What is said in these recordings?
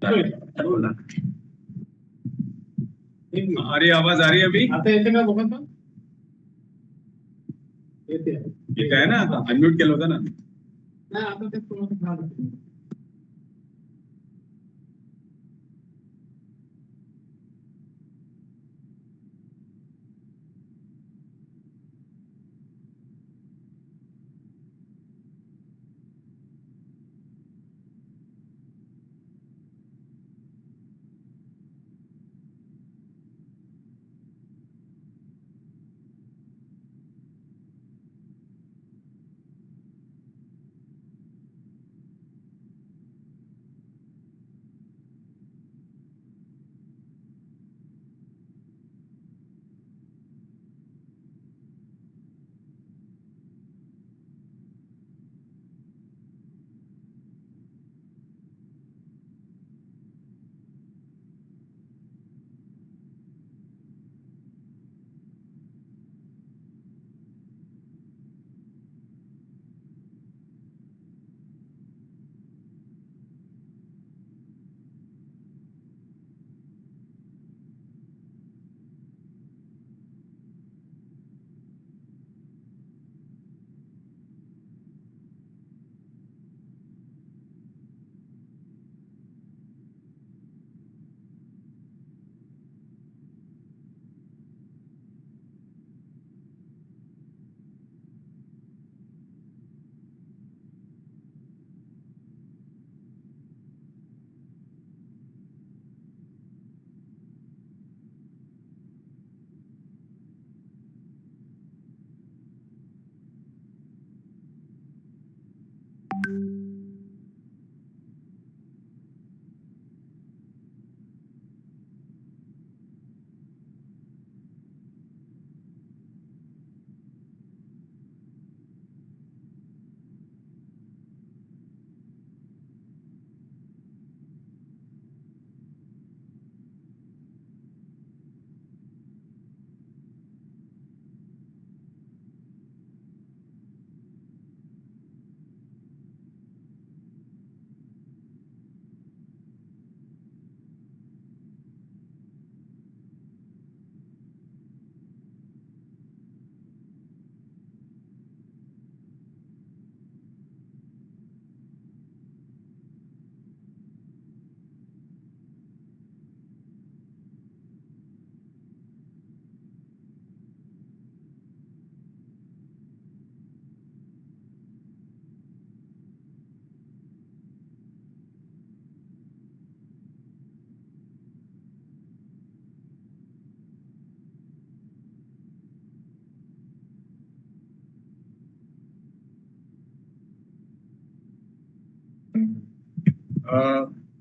अरे आवाज आ रही है अभी? आता येते का बघा तो? येते आहे ना? अनम्यूट केलं होतं ना? नाही आता ते तुम्हाला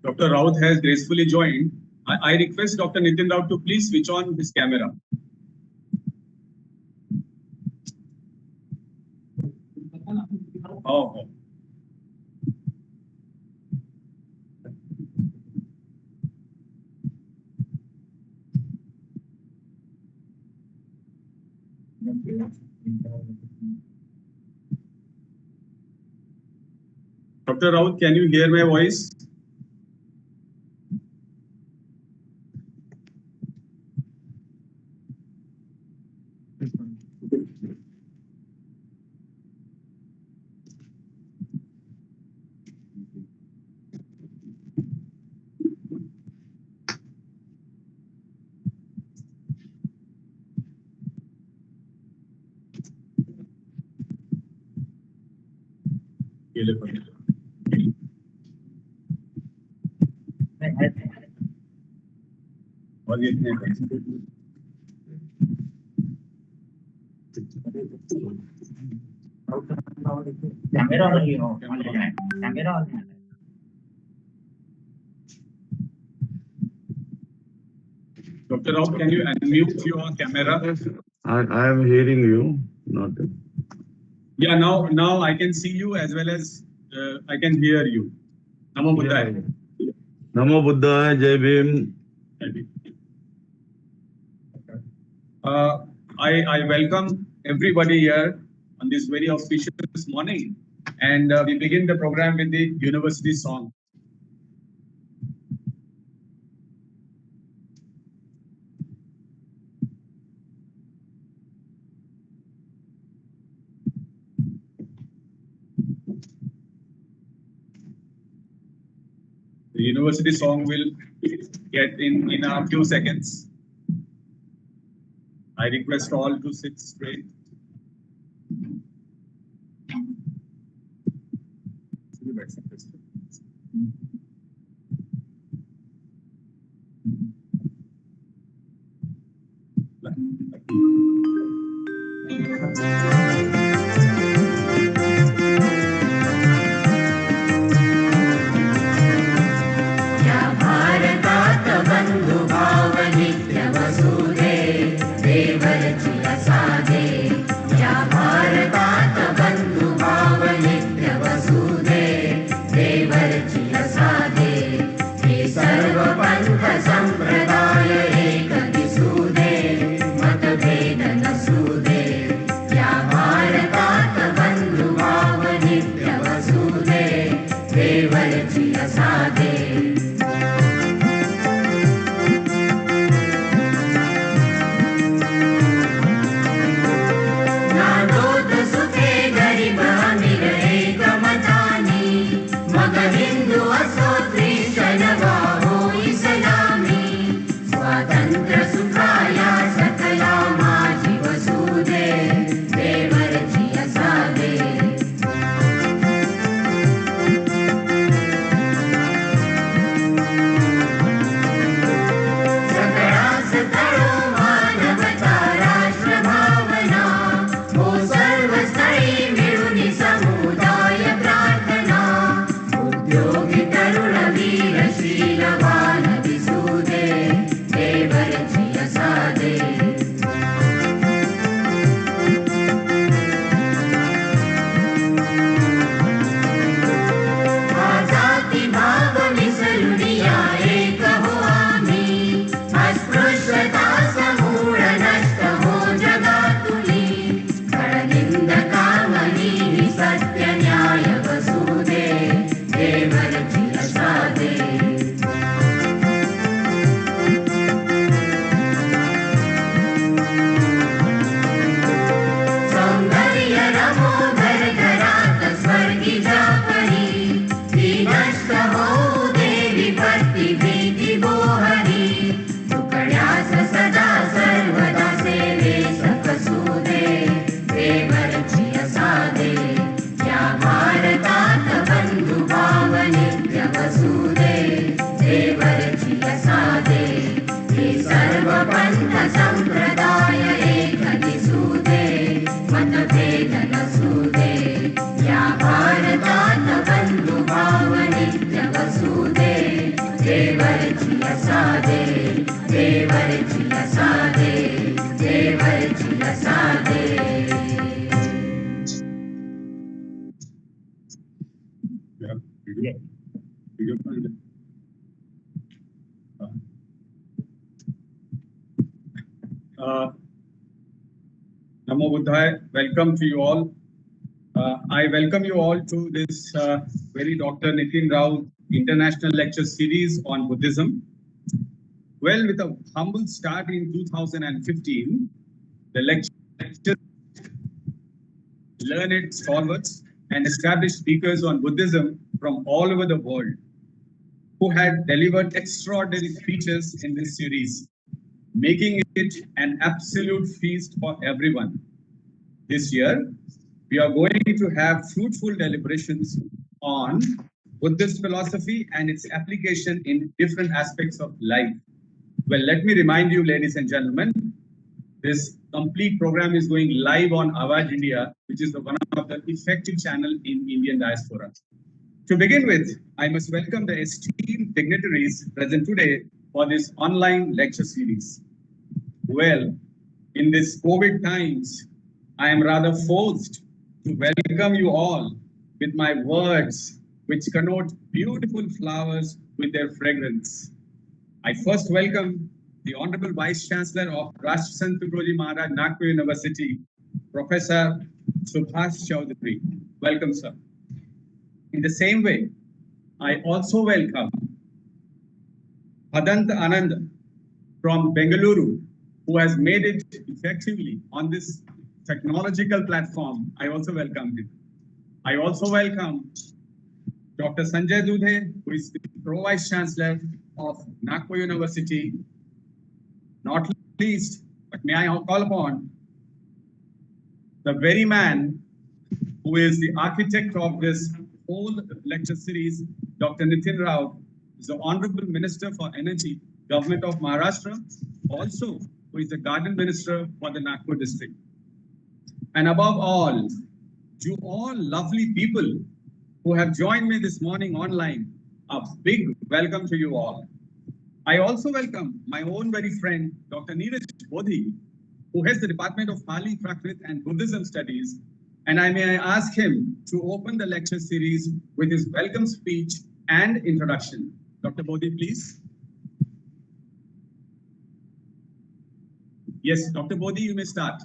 Dr. Raut has gracefully joined. I request Dr. Nitin Raut to please switch on his camera. Oh. Dr. Raut, can you hear my voice? Dr. Raut, can you unmute your camera? I am hearing you. Not. Yeah, now I can see you as well as I can hear you. Namo Buddhaya. Namo Buddhaya, Jai Bhim. I welcome everybody here on this very auspicious morning, and we begin the program with the university song. The university song will get in a few seconds. I request all to sit straight. या भारतात बंधुभाव नित्य वसुदे देवरची असादे या भारतात बंधुभाव नित्य वसुदे देवरची असादे हे सर्व पंथ संप्रदाय एक दिसुदे मतभेद नसुदे या भारतात बंधुभाव नित्य वसुदे देवरची असादे नादोत सुखे गरीब अमीर एक मतानी मग हिंदू असो ख्रिश्चन वा हो इस्लामी स्वातंत्र्य सुखाया सकला माझी वसुदे देवरची असादे सकळास तळो मानवता राष्ट्र भावना हो सर्व स्थळी मिळून समुदाय प्रार्थना उद्योगी तरुण वीर शीलवान दिसुदे देवरची असादे जाती भाव मिसळून या एक हो आम्ही अस्पृश्यता समूळ नष्ट हो जगातुनी खळनिंद कामनी हि सत्य न्याय वसुदे देवरची असादे सौंदर्य रमो घर घरात स्वर्गी जापरी ती नष्ट होऊ देवी भक्ती भीती बोहरी तुकड्यास सदा सर्वदा सेवेस कसुदे देवरची असादे या भारतात बंधुभाव नित्य वसुदे देवरची असादे हे सर्व पंथ संप्रदाय एक दिसुदे मतभेद नसुदे या भारतात बंधुभाव नित्य वसुदे देवरची असादे देवरची असादे देवरची असादे Yeah, video. Video point. Namo Buddhaya, welcome to you all. I welcome you all to this very Dr. Nitin Raut International Lecture Series on Buddhism. Well, with a humble start in 2015, the lecture learned scholars and established speakers on Buddhism from all over the world who had delivered extraordinary speeches in this series, making it an absolute feast for everyone. This year, we are going to have fruitful deliberations on Buddhist philosophy and its application in different aspects of life. Well, let me remind you, ladies and gentlemen, this complete program is going live on Awaj India, which is one of the effective channel in Indian diaspora. To begin with, I must welcome the esteemed dignitaries present today for this online lecture series. Well, in this COVID times, I am rather forced to welcome you all with my words, which connote beautiful flowers with their fragrance. I first welcome the Honorable Vice Chancellor of Rashtrasant Tukaji Maharaj Nagpur University, Professor Subhash Chaudhary. Welcome, sir. In the same way, I also welcome Hadant Anand from Bengaluru, who has made it effectively on this technological platform. I also welcome him. I also welcome Dr. Sanjay Dudhe, who is Pro Vice Chancellor of Nagpur University, not least, but may I call upon the very man who is the architect of this whole lecture series, Dr. Nitin Raut, is the Honorable Minister for Energy, Government of Maharashtra, also who is the Garden Minister for the Nagpur district. And above all, you all lovely people who have joined me this morning online, a big welcome to you all. I also welcome my own very friend, Dr. Nitin Raut, who heads the Department of Pali, Prakrit and Buddhism Studies, and I may ask him to open the lecture series with his welcome speech and introduction. Dr. Bodhi, please. Yes, Dr. Bodhi, you may start.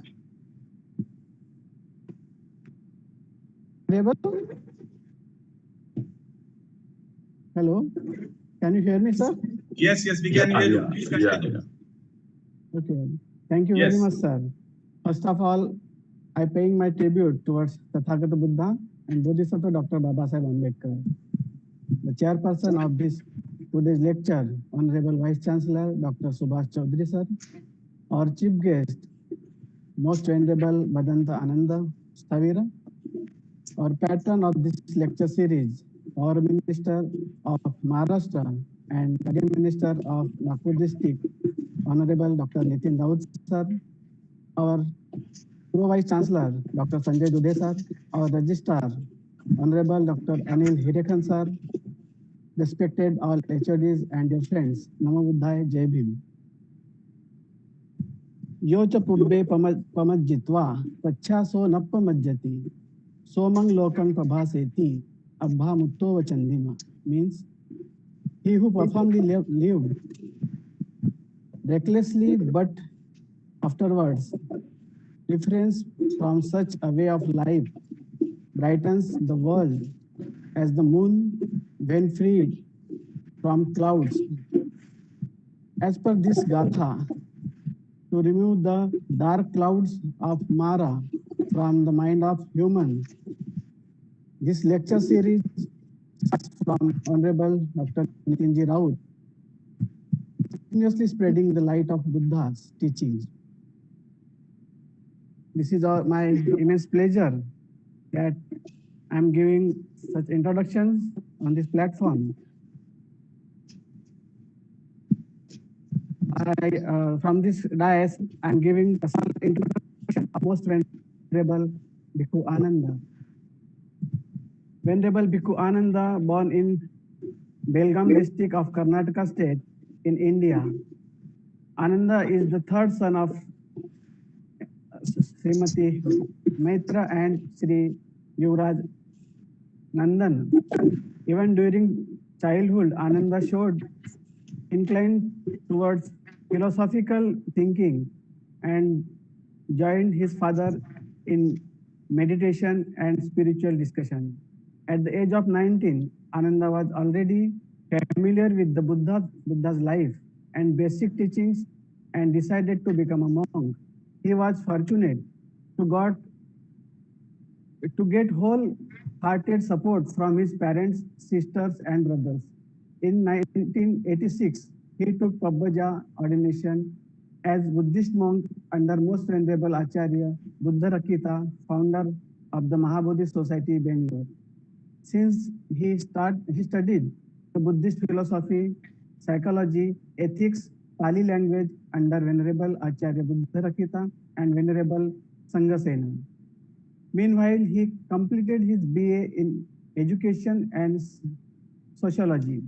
Able? Hello, can you hear me, sir? Yes, we can hear you. Please yeah. continue. Okay, thank you very much, sir. First of all, I paying my tribute towards Tathagata Buddha and Bodhisattva Dr. Babasaheb Ambedkar. The chairperson of this today's lecture, Honorable Vice Chancellor Dr. Subhash Chaudhary, sir. Our chief guest, Most Venerable Bhadanta Ananda Stavira. Our patron of this lecture series, our Minister of Maharashtra and Guardian Minister of Nagpur District, Honorable Dr. Nitin Raut, sir. Our Pro Vice Chancellor, Dr. Sanjay Dudhe, sir. Our Registrar, Honorable Dr. Anil Hirekhan, sir. Respected all HODs and dear friends, Namo Buddhaya, Jai Bhim. Yo cha pubbe pamajjitva, pachyaso nappamajjati, somang lokang prabhaseti, abha mutto vachandima. Means, he who profoundly lived recklessly but afterwards refrains from such a way of life brightens the world as the moon when freed from clouds. As per this Gatha, to remove the dark clouds of Mara from the mind of human, this lecture series from Honorable Dr. Nitin Raut, continuously spreading the light of Buddha's teachings. This is my immense pleasure that I'm giving such introductions on this platform. From this dais, I'm giving a small introduction of Most Venerable Bhikkhu Ananda. Venerable Bhikkhu Ananda, born in Belgaum district of Karnataka state in India. Ananda is the third son of Srimati Maitra and Sri Yuvraj Nandan. Even during childhood, Ananda showed inclined towards philosophical thinking and joined his father in meditation and spiritual discussion. At the age of 19, Ananda was already familiar with the Buddha's life and basic teachings and decided to become a monk. He was fortunate to get wholehearted support from his parents, sisters, and brothers. In 1986, he took Pabbaja ordination as Buddhist monk under Most Venerable Acharya Buddha Rakita, founder of the Mahabodhi Society, Bangalore. Since he studied the Buddhist philosophy, psychology, ethics, Pali language under Venerable Acharya Buddha Rakita and Venerable Sangasena. Meanwhile, he completed his BA in education and sociology.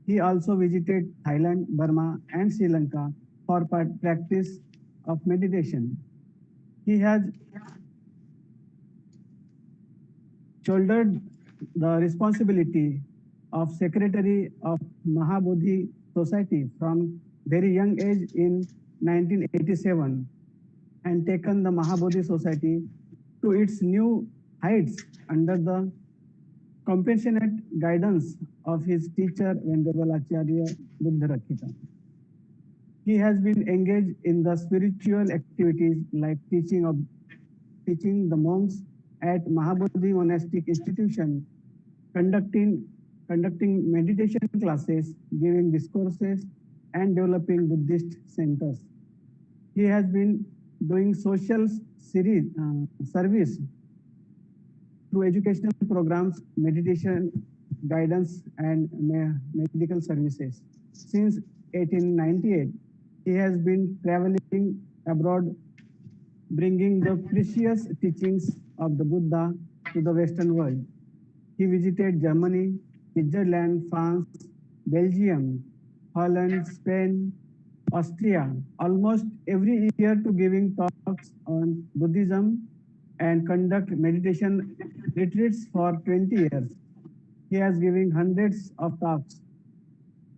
He also visited Thailand, Burma, and Sri Lanka for practice of meditation. He has shouldered the responsibility of Secretary of Mahabodhi Society from very young age in 1987 and taken the Mahabodhi Society to its new heights under the compassionate guidance of his teacher, Venerable Acharya Buddha Rakita. He has been engaged in the spiritual activities like teaching the monks at Mahabodhi Monastic Institution, conducting conducting meditation classes, giving discourses, and developing Buddhist centers. He has been doing social service through educational programs, meditation guidance, and medical services. Since 1898, he has been traveling abroad, bringing the precious teachings of the Buddha to the Western world. He visited Germany, Switzerland, France, Belgium, Holland, Spain, Austria, almost every year to giving talks on Buddhism and conduct meditation retreats for 20 years. He has given hundreds of talks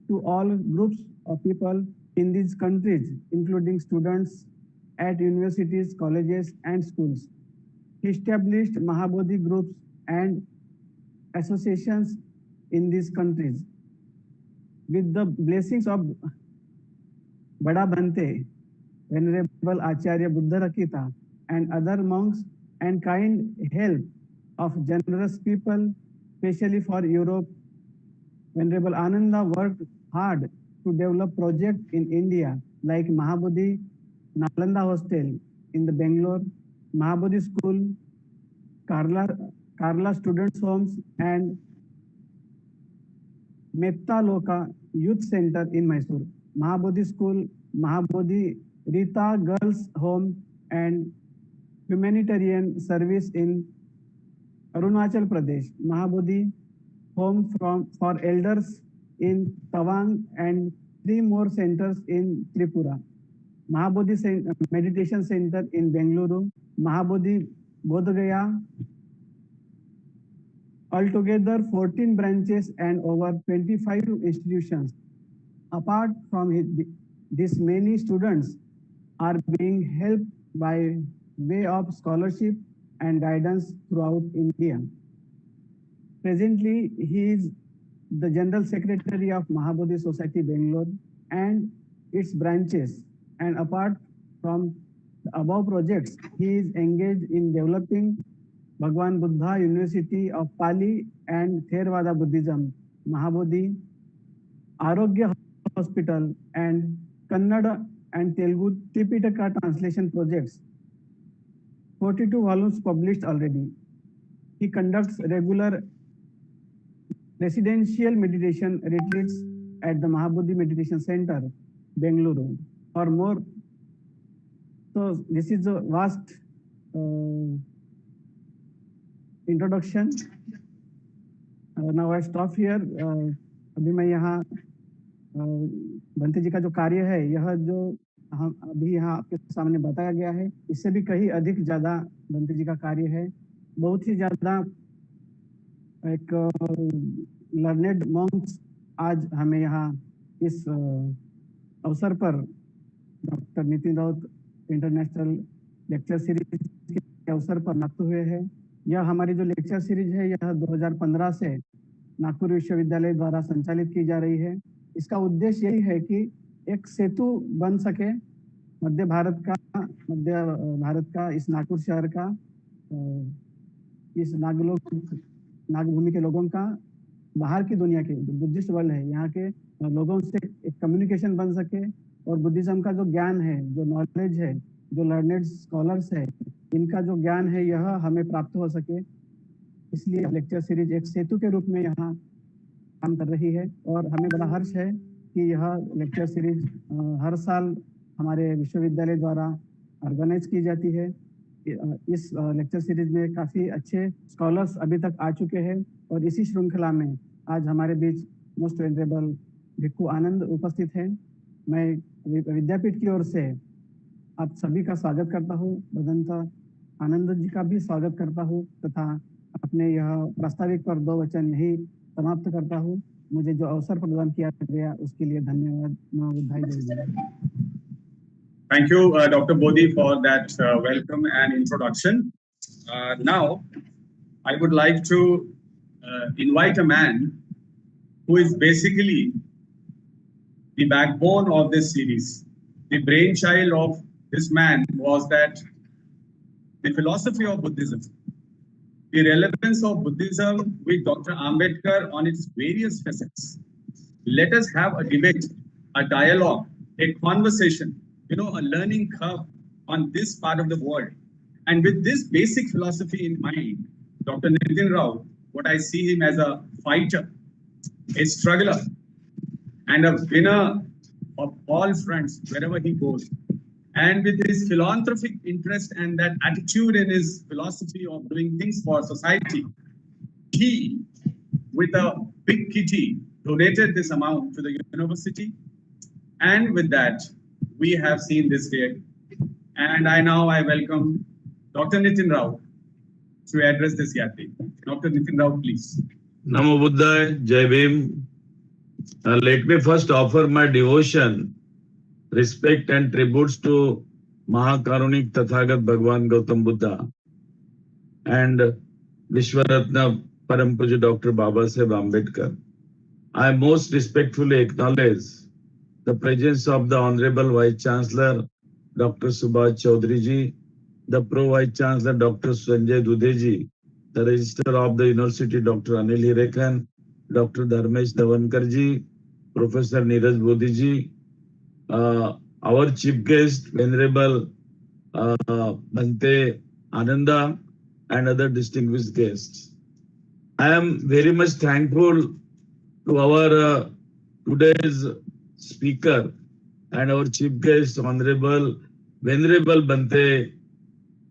to all groups of people in these countries, including students at universities, colleges, and schools. He established Mahabodhi groups and associations in these countries. With the blessings of Bada Bhante, Venerable Acharya Buddha Rakita, and other monks, and kind help of generous people, especially for Europe, Venerable Ananda worked hard to develop projects in India like Mahabodhi Nalanda Hostel in the Bangalore, Mahabodhi School, Karla Students' Homes, and Metta Loka Youth Center in Mysore, Mahabodhi School, Mahabodhi Rita Girls' Home, and humanitarian service in Arunachal Pradesh, Mahabodhi Home for Elders in Tawang, and 3 more centers in Tripura. Mahabodhi Meditation Center in Bengaluru, Mahabodhi Bodh Gaya. Altogether, 14 branches and over 25 institutions. Apart from this, many students are being helped by way of scholarship and guidance throughout India. Presently, he is the General Secretary of Mahabodhi Society, Bangalore, and its branches. And apart from the above projects, he is engaged in developing Bhagwan Buddha University of Pali and Theravada Buddhism, Mahabodhi, Arogya Hospital, and Kannada and Telugu Tripitaka translation projects. 42 volumes published already. He conducts regular residential meditation retreats at the Mahabodhi Meditation Center, Bengaluru. For more, so this is a vast introduction. Now I stop here. अभी मैं यहाँ बंते जी का जो कार्य है, यह जो हम अभी यहाँ आपके सामने बताया गया है, इससे भी कहीं अधिक ज्यादा बंते जी का कार्य है. बहुत ही ज्यादा एक लर्नेड मॉन्क्स आज हमें यहाँ इस अवसर पर doctor Nitin Raut international lecture series के अवसर पर नाते हुए हैं. यह हमारी जो लेक्चर सीरीज है, यह 2015 से नागपुर विश्वविद्यालय द्वारा संचालित की जा रही है. इसका उद्देश्य यही है कि एक सेतु बन सके मध्य भारत का इस नागपुर शहर का, इस नागभूमि के लोगों का बाहर की दुनिया के जो बुद्धिस्ट वर्ल्ड है, यहाँ के लोगों से एक कम्युनिकेशन बन सके और बुद्धिज्म का जो ज्ञान है, जो नॉलेज है, जो लर्नेड स्कॉलर्स है, इनका जो ज्ञान है यह हमें प्राप्त हो सके. इसलिए लेक्चर सीरीज एक सेतु के रूप में यहाँ काम कर रही है और हमें बड़ा हर्ष है कि यह लेक्चर सीरीज हर साल हमारे विश्वविद्यालय द्वारा ऑर्गेनाइज की जाती है. इस लेक्चर सीरीज में काफ़ी अच्छे स्कॉलर्स अभी तक आ चुके हैं और इसी श्रृंखला में आज हमारे बीच मोस्ट वेनरेबल भिक्खु आनंद उपस्थित हैं. मैं विद्यापीठ की ओर से आप सभी का स्वागत करता हूँ. भदंत आनंद जी का भी स्वागत करता हूँ तथा अपने यह प्रास्ताविक पर 2 वचन यही समाप्त करता हूँ. मुझे जो अवसर प्रदान किया गया उसके लिए धन्यवाद. Thank you, Dr. Bodhi, for that welcome and introduction. Now, I would like to invite a man who is basically the backbone of this series. The brainchild of this man was that the philosophy of Buddhism the relevance of Buddhism with Dr. Ambedkar on its various facets. Let us have a debate, a dialogue, a conversation, a learning curve on this part of the world. And with this basic philosophy in mind, Dr. Nitin Raut, what I see him as a fighter, a struggler, and a winner of all fronts wherever he goes. And with his philanthropic interest and that attitude in his philosophy of doing things for society, he, with a big kitty, donated this amount to the university. And with that, we have seen this day. And I welcome Dr. Nitin Raut to address this gathering. Dr. Nitin Raut, please. Namo Buddhaya, Jai Bhim. Let me first offer my devotion, respect and tributes to Mahakarunik Tathagat Bhagwan Gautam Buddha and Vishwaratna Param Puja Dr. Babasaheb Ambedkar. I most respectfully acknowledge the presence of the Honorable Vice Chancellor Dr. Subhash Chaudhary ji, the Pro Vice Chancellor Dr. Sanjay Dudhe ji, the Registrar of the University Dr. Anil Hirekhan, Dr. Dharmesh Davankar ji, Professor Neeraj Bodhi ji, our chief guest, Venerable Bhante Ananda, and other distinguished guests. I am very much thankful to our today's speaker and our chief guest, Venerable Bhante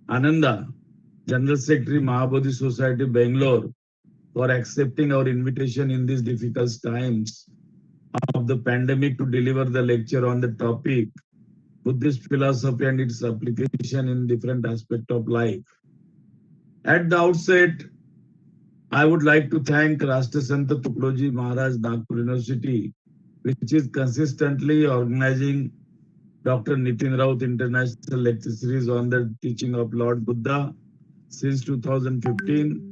Ananda, General Secretary, Mahabodhi Society, Bangalore, for accepting our invitation in these difficult times of the pandemic to deliver the lecture on the topic Buddhist philosophy and its application in different aspects of life. At the outset, I would like to thank Rashtrasanta Tukadoji Maharaj Nagpur University, which is consistently organizing Dr. Nitin Raut International Lecture Series on the teaching of Lord Buddha since 2015.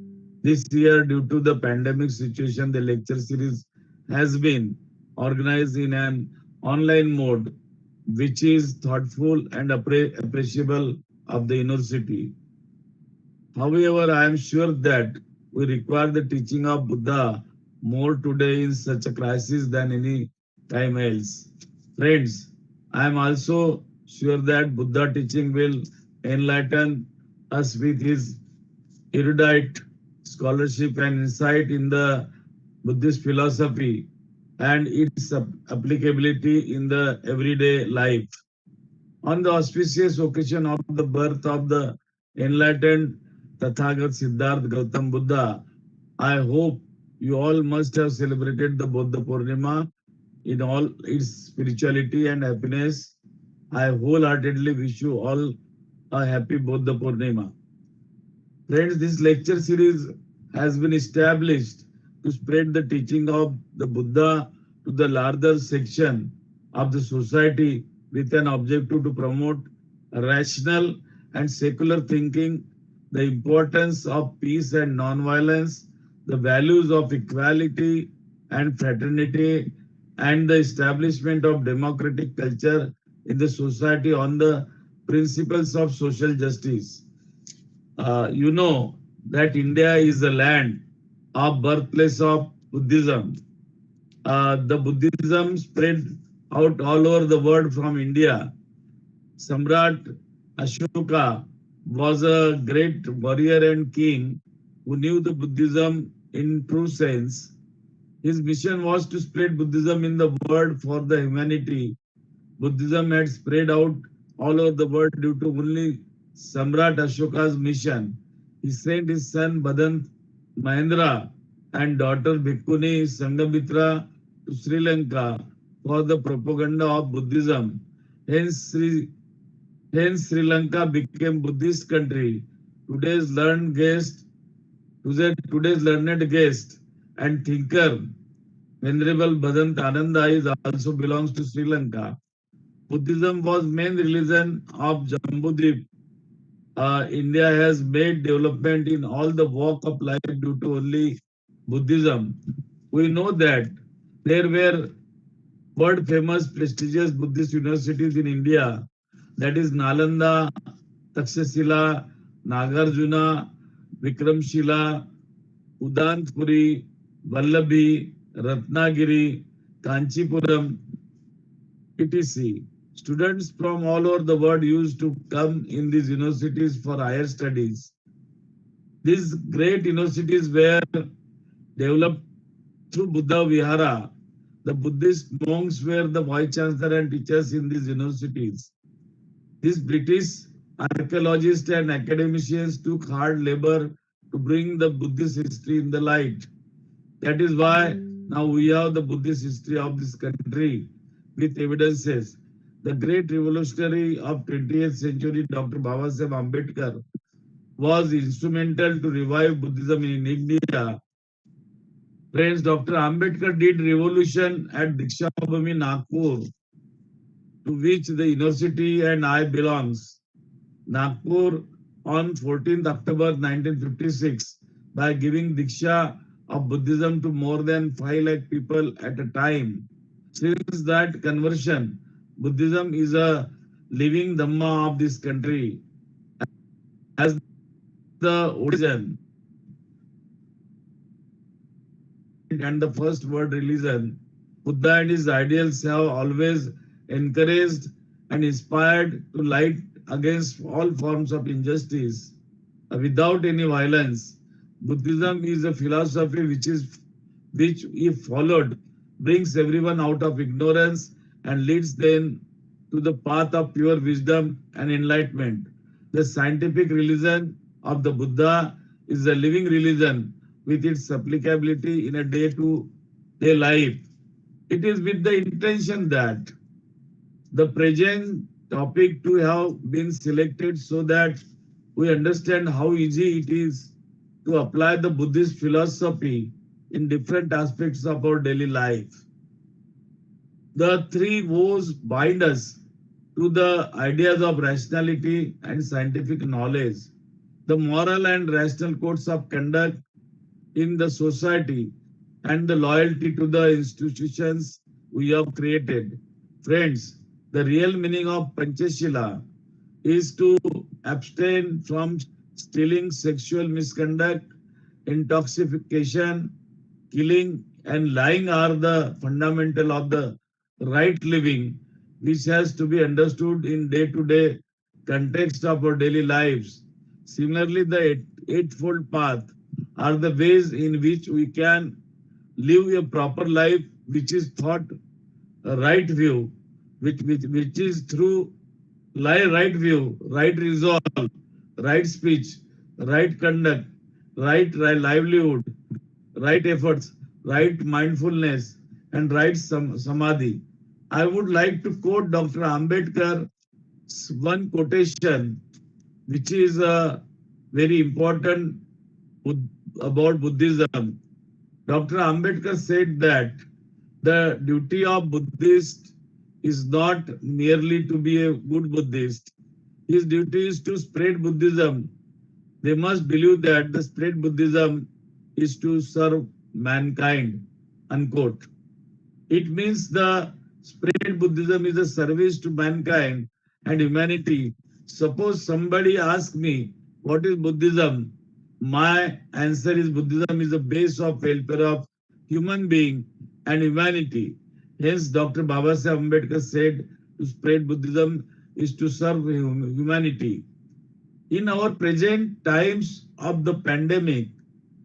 This year, due to the pandemic situation, the lecture series has been organized in an online mode, which is thoughtful and appreciable of the university. However, I am sure that we require the teaching of Buddha more today in such a crisis than any time else. Friends, I am also sure that Buddha teaching will enlighten us with his erudite scholarship and insight in the Buddhist philosophy and its applicability in the everyday life. On the auspicious occasion of the birth of the enlightened Tathagat Siddhartha Gautam Buddha, I hope you all must have celebrated the Buddha Purnima in all its spirituality and happiness. I wholeheartedly wish you all a happy Buddha Purnima. Friends, this lecture series has been established to spread the teaching of the Buddha to the larger section of the society with an objective to promote rational and secular thinking, the importance of peace and non-violence, the values of equality and fraternity, and the establishment of democratic culture in the society on the principles of social justice. You know that India is the land of birthplace of Buddhism. The Buddhism spread out all over the world from India. Samrat Ashoka was a great warrior and king who knew the Buddhism in true sense. His mission was to spread Buddhism in the world for the humanity. Buddhism had spread out all over the world due to only Samrat Ashoka's mission. He sent his son Badant Mahendra and daughter Bhikkhuni Sanghamitra to Sri Lanka for the propaganda of Buddhism. Hence Sri Lanka became Buddhist country. Today's learned guest and thinker, Venerable Bhadant Ananda is also belongs to Sri Lanka. Buddhism was main religion of Jambudvip. India has made development in all the walk of life due to only Buddhism. We know that there were world famous prestigious Buddhist universities in India, that is Nalanda, Takshashila, Nagarjuna, Vikramshila, Udantpuri, Vallabhi, Ratnagiri, Kanchipuram, etc. Students from all over the world used to come in these universities for higher studies. These great universities were developed through Buddha Vihara. The Buddhist monks were the vice chancellor and teachers in these universities. These British archaeologists and academicians took hard labor to bring the Buddhist history in the light. That is why now we have the Buddhist history of this country with evidences. The great revolutionary of 20th century, Dr. Babasaheb Ambedkar, was instrumental to revive Buddhism in India. Friends, Dr. Ambedkar did revolution at Diksha Bhumi, Nagpur, to which the university and I belongs. Nagpur on 14th October 1956 by giving Diksha of Buddhism to more than 5 lakh people at a time. Since that conversion, Buddhism is a living Dhamma of this country as the origin and the first world religion. Buddha and his ideals have always encouraged and inspired to light against all forms of injustice without any violence. Buddhism is a philosophy which, if followed, brings everyone out of ignorance and leads them to the path of pure wisdom and enlightenment. The scientific religion of the Buddha is a living religion with its applicability in a day-to-day life. It is with the intention that the present topic to have been selected so that we understand how easy it is to apply the Buddhist philosophy in different aspects of our daily life. The three woes bind us to the ideas of rationality and scientific knowledge, the moral and rational codes of conduct in the society, and the loyalty to the institutions we have created. Friends, the real meaning of Panchashila is to abstain from stealing, sexual misconduct, intoxication, killing, and lying are the fundamental of the right living, which has to be understood in day-to-day context of our daily lives. Similarly, the eightfold path are the ways in which we can live a proper life, which is thought a right view, which is through right view, right resolve, right speech, right conduct, right livelihood, right efforts, right mindfulness, and right samadhi. I would like to quote Dr. Ambedkar's one quotation, which is very important about Buddhism. Dr. Ambedkar said that the duty of Buddhist is not merely to be a good Buddhist. His duty is to spread Buddhism. They must believe that the spread Buddhism is to serve mankind, unquote. It means the spread Buddhism is a service to mankind and humanity. Suppose somebody asks me, what is Buddhism? My answer is Buddhism is the base of welfare of human being and humanity. Hence, Dr. Babasaheb Ambedkar said to spread Buddhism is to serve humanity. In our present times of the pandemic,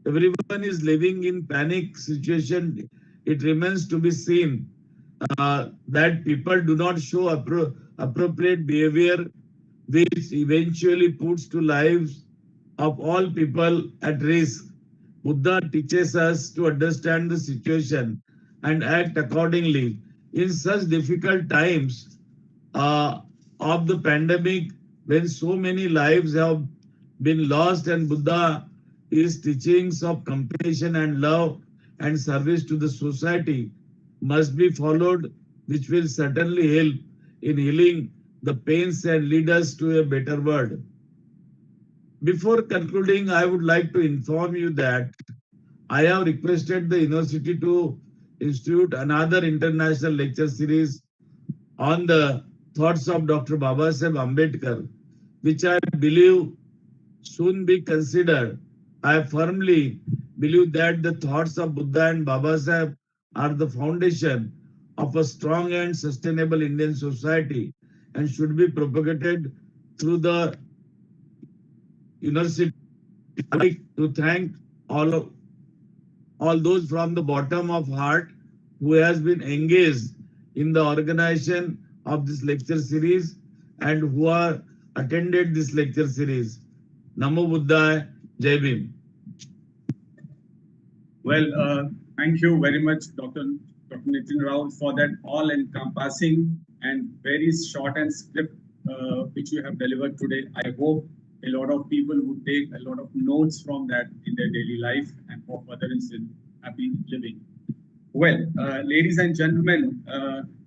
everyone is living in panic situation. It remains to be seen that people do not show appropriate behavior, which eventually puts to lives of all people at risk. Buddha teaches us to understand the situation and act accordingly. In such difficult times of the pandemic, when so many lives have been lost, and Buddha is teachings of compassion and love and service to the society must be followed, which will certainly help in healing the pains and lead us to a better world. Before concluding, I would like to inform you that I have requested the university to institute another international lecture series on the thoughts of Dr. Babasaheb Ambedkar, which I believe soon be considered I firmly believe that the thoughts of Buddha and Baba Sahib are the foundation of a strong and sustainable Indian society and should be propagated through the university. I like to thank all those from the bottom of heart who has been engaged in the organization of this lecture series and who are attended this lecture series. Namo Buddhaya, Jai Bhim. Well, thank you very much, Dr. Nitin Raut, for that all-encompassing and very short and script which you have delivered today. I hope a lot of people would take a lot of notes from that in their daily life and for furtherance in happy living. Well, ladies and gentlemen,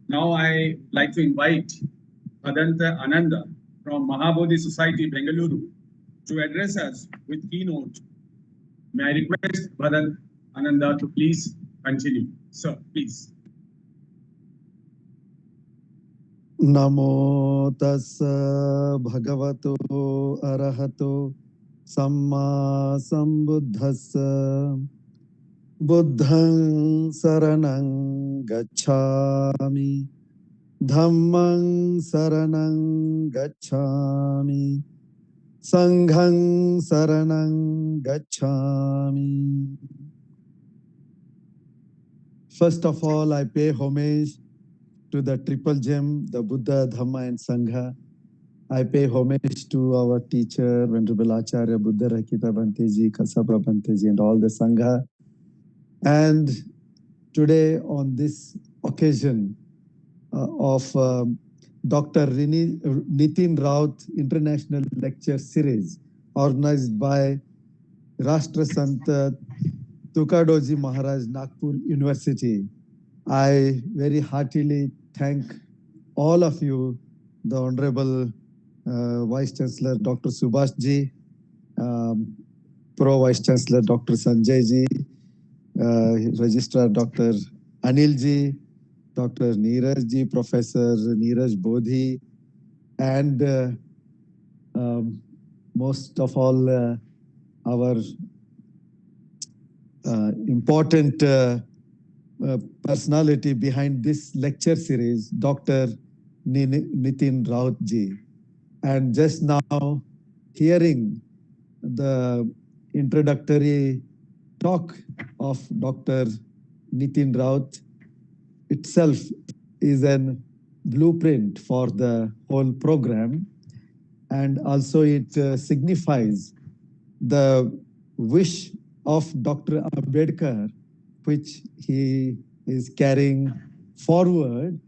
now I like to invite Adanta Ananda from Mahabodhi Society, Bengaluru, to address us with keynote. May I request Bhadan Ananda to please continue. Sir, please. Namo tassa bhagavato arahato samma sambuddhassa buddhang saranang gacchami dhammang saranang gacchami sanghang saranang gacchami. First of all, I pay homage to the triple gem, the Buddha, Dhamma, and Sangha. I pay homage to our teacher, Venerable Acharya Buddha Rakita Banteji, Kasapa Banteji, and all the Sangha. And today, on this occasion of Dr. Nitin Raut International Lecture Series, organized by Rashtra Sant Tukadoji Maharaj, Nagpur University, I very heartily thank all of you, the Honorable Vice Chancellor Dr. Subhash ji, Pro Vice Chancellor Dr. Sanjay ji, Registrar Dr. Anil ji, Dr. Neeraj ji, Professor Neeraj Bodhi, and most of all our important personality behind this lecture series, Dr. Nitin Raut ji. And just now, hearing the introductory talk of Dr. Nitin Raut itself is a blueprint for the whole program. And also it signifies the wish of Dr. Ambedkar, which he is carrying forward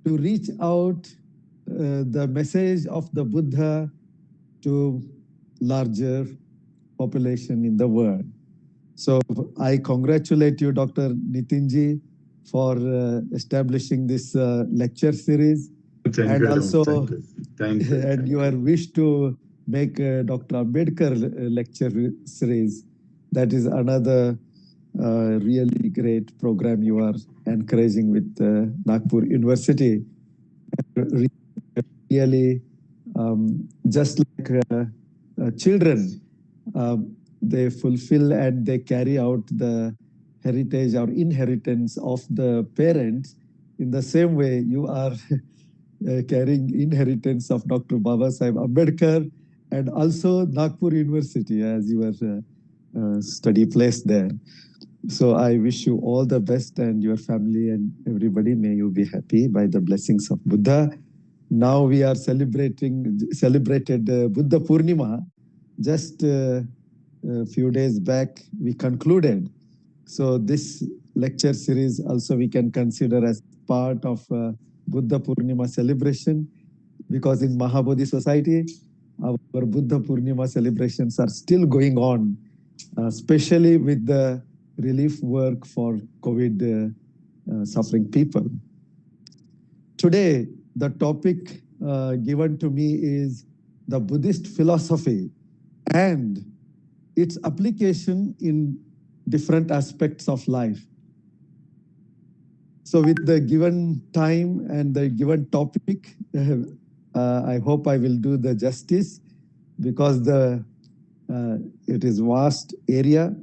to reach out the message of the Buddha to larger population in the world. So I congratulate you, Dr. Nitinji, for establishing this lecture series. Thank and you. Also, Thank you. And your wish to make Dr. Ambedkar lecture series. That is another really great program you are encouraging with Nagpur University. Really, just like children, they fulfill and they carry out the heritage or inheritance of the parents. In the same way, you are carrying inheritance of Dr. Baba Sahib Ambedkar and also Nagpur University as your study place there. So I wish you all the best, and your family and everybody, may you be happy by the blessings of Buddha. Now we are celebrated Buddha Purnima. Just a few days back, we concluded. So this lecture series also we can consider as part of Buddha Purnima celebration, because in Mahabodhi Society, our Buddha Purnima celebrations are still going on, especially with the relief work for COVID suffering people. Today, the topic given to me is the Buddhist philosophy and its application in different aspects of life. So with the given time and the given topic, I hope I will do the justice, because the It is vast area,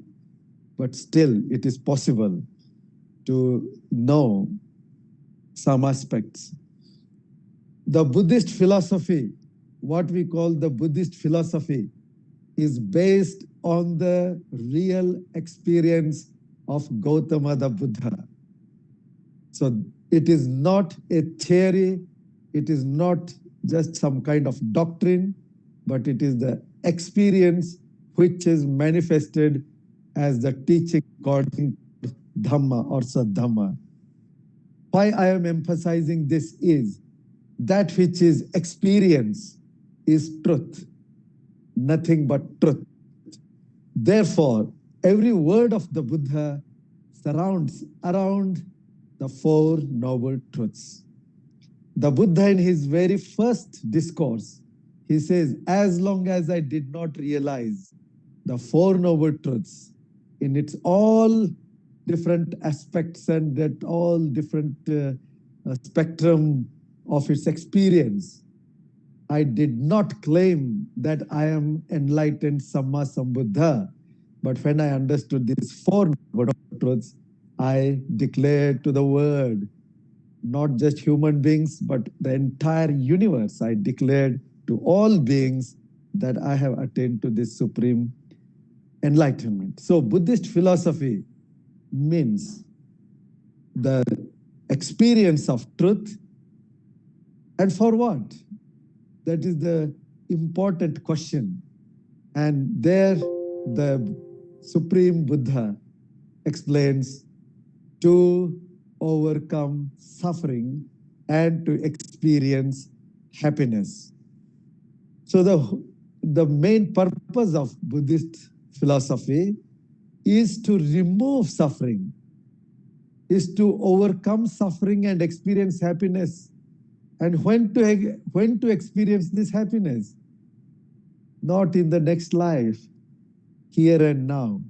but still it is possible to know some aspects. The Buddhist philosophy, what we call the Buddhist philosophy, is based on the real experience of Gautama the Buddha. So it is not a theory, it is not just some kind of doctrine, but it is the experience which is manifested as the teaching according to Dhamma or Sadhamma. Why I am emphasizing this is that which is experience is truth, nothing but truth. Therefore, every word of the Buddha surrounds around the Four Noble Truths. The Buddha, in his very first discourse, he says, as long as I did not realize the Four Noble Truths in its all different aspects and at all different spectrum of its experience, I did not claim that I am enlightened Samma Sambuddha. But when I understood these Four Noble Truths, I declared to the world, not just human beings, but the entire universe. I declared to all beings that I have attained to this supreme enlightenment. So Buddhist philosophy means the experience of truth. And for what? That is the important question. And there the Supreme Buddha explains to overcome suffering and to experience happiness. So the main purpose of Buddhist philosophy is to remove suffering, is to overcome suffering and experience happiness. And when to experience this happiness? Not in the next life, here and now.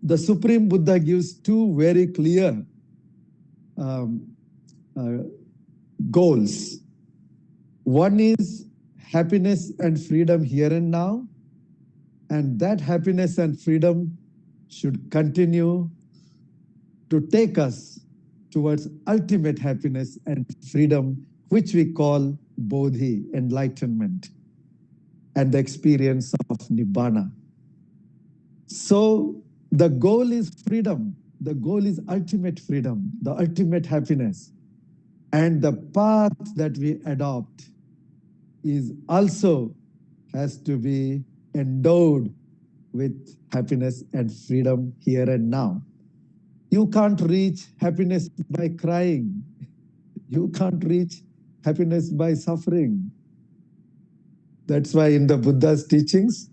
The Supreme Buddha gives two very clear goals. One is happiness and freedom here and now, and that happiness and freedom should continue to take us towards ultimate happiness and freedom, which we call Bodhi, enlightenment, and the experience of Nibbana. So the goal is freedom. The goal is ultimate freedom, the ultimate happiness. And the path that we adopt is also has to be endowed with happiness and freedom here and now. You can't reach happiness by crying. You can't reach happiness by suffering. That's why in the Buddha's teachings,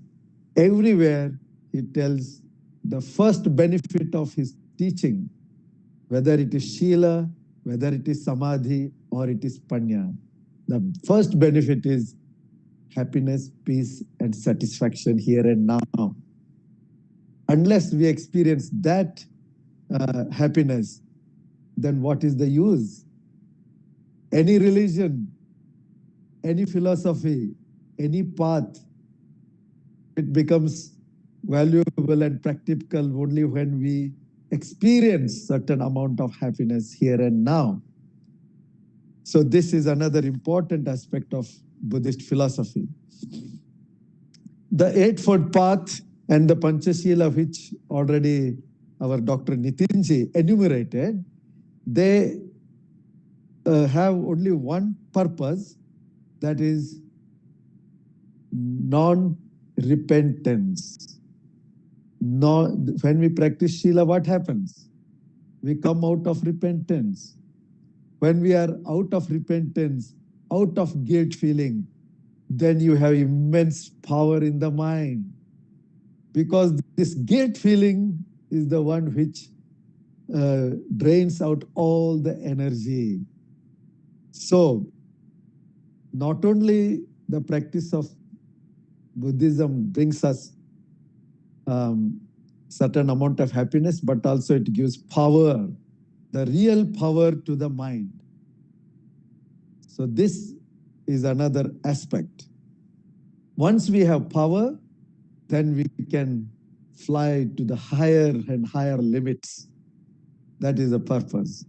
everywhere he tells the first benefit of his teaching, whether it is Shila, whether it is Samadhi, or it is Panya. The first benefit is happiness, peace, and satisfaction here and now. Unless we experience that happiness, then what is the use? Any religion, any philosophy, any path, it becomes valuable and practical only when we experience certain amount of happiness here and now. So this is another important aspect of Buddhist philosophy. The Eightfold Path and the Panchashila, which already our Dr. Nitinji enumerated, they have only one purpose, that is non-repentance. When we practice Shila, what happens? We come out of repentance. When we are out of repentance, out of guilt feeling, then you have immense power in the mind. Because this guilt feeling is the one which drains out all the energy. So, not only the practice of Buddhism brings us certain amount of happiness, but also it gives power, the real power to the mind. So this is another aspect. Once we have power, then we can fly to the higher and higher limits. That is the purpose.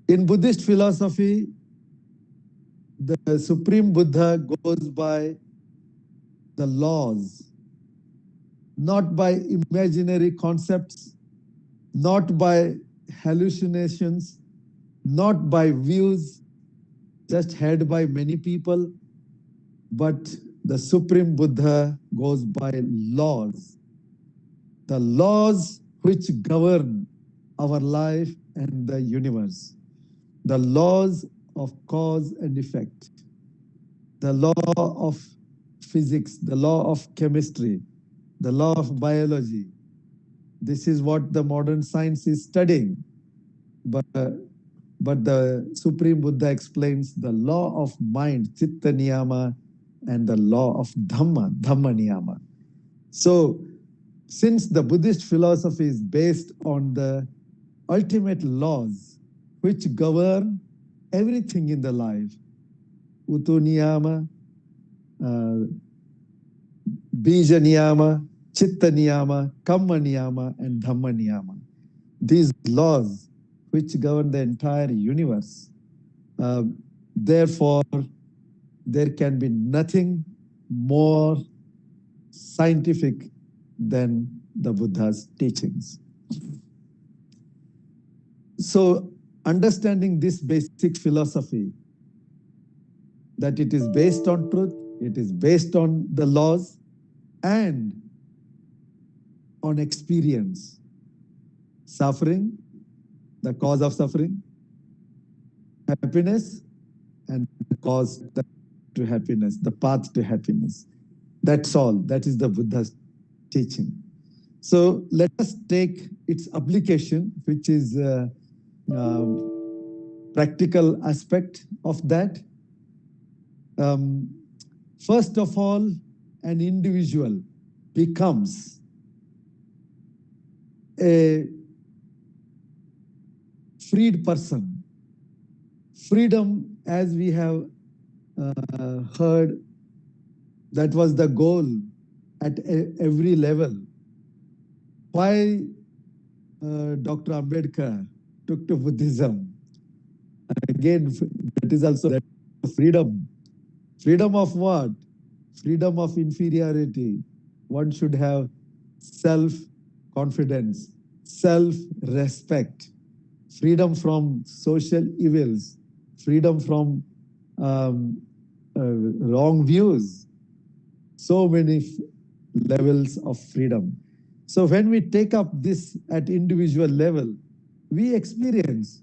In Buddhist philosophy, the Supreme Buddha goes by the laws, not by imaginary concepts, not by hallucinations, not by views just held by many people, but the Supreme Buddha goes by laws. The laws which govern our life and the universe. The laws of cause and effect. The law of physics, the law of chemistry, the law of biology. This is what the modern science is studying. But the Supreme Buddha explains the law of mind, Chitta Niyama, and the law of Dhamma, Dhamma Niyama. So, since the Buddhist philosophy is based on the ultimate laws which govern everything in the life, Utu Niyama, Bija Niyama, Chitta Niyama, Kamma Niyama, and Dhamma Niyama. These laws which govern the entire universe. Therefore, there can be nothing more scientific than the Buddha's teachings. So, understanding this basic philosophy, that it is based on truth, it is based on the laws, and on experience. Suffering, the cause of suffering, happiness, and the cause to happiness, the path to happiness. That's all. That is the Buddha's teaching. So let us take its application, which is practical aspect of that. First of all, an individual becomes a freed person. Freedom, as we have heard, that was the goal at every level. Why Dr. Ambedkar took to Buddhism? Again, that is also freedom. Freedom of what? Freedom of inferiority. One should have self-confidence, self-respect, freedom from social evils, freedom from wrong views. So many levels of freedom. So when we take up this at individual level, we experience,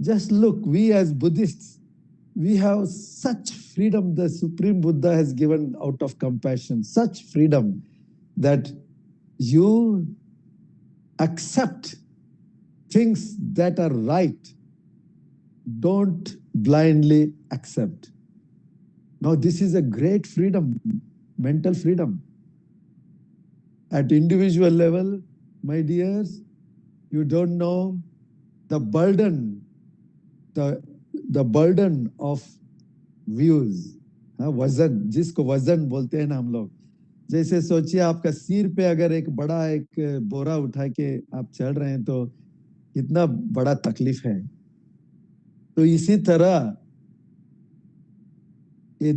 just look, we as Buddhists, we have such freedom the Supreme Buddha has given out of compassion, such freedom that you accept things that are right. Don't blindly accept. Now, this is a great freedom, mental freedom. At individual level, my dears, you don't know the burden, the burden of views, वजन, जिसको वजन बोलते हैं ना हम लोग. जैसे सोचिए आपका सिर पे अगर एक बड़ा एक बोरा उठा के आप चल रहे हैं तो कितना बड़ा तकलीफ है. तो इसी तरह ये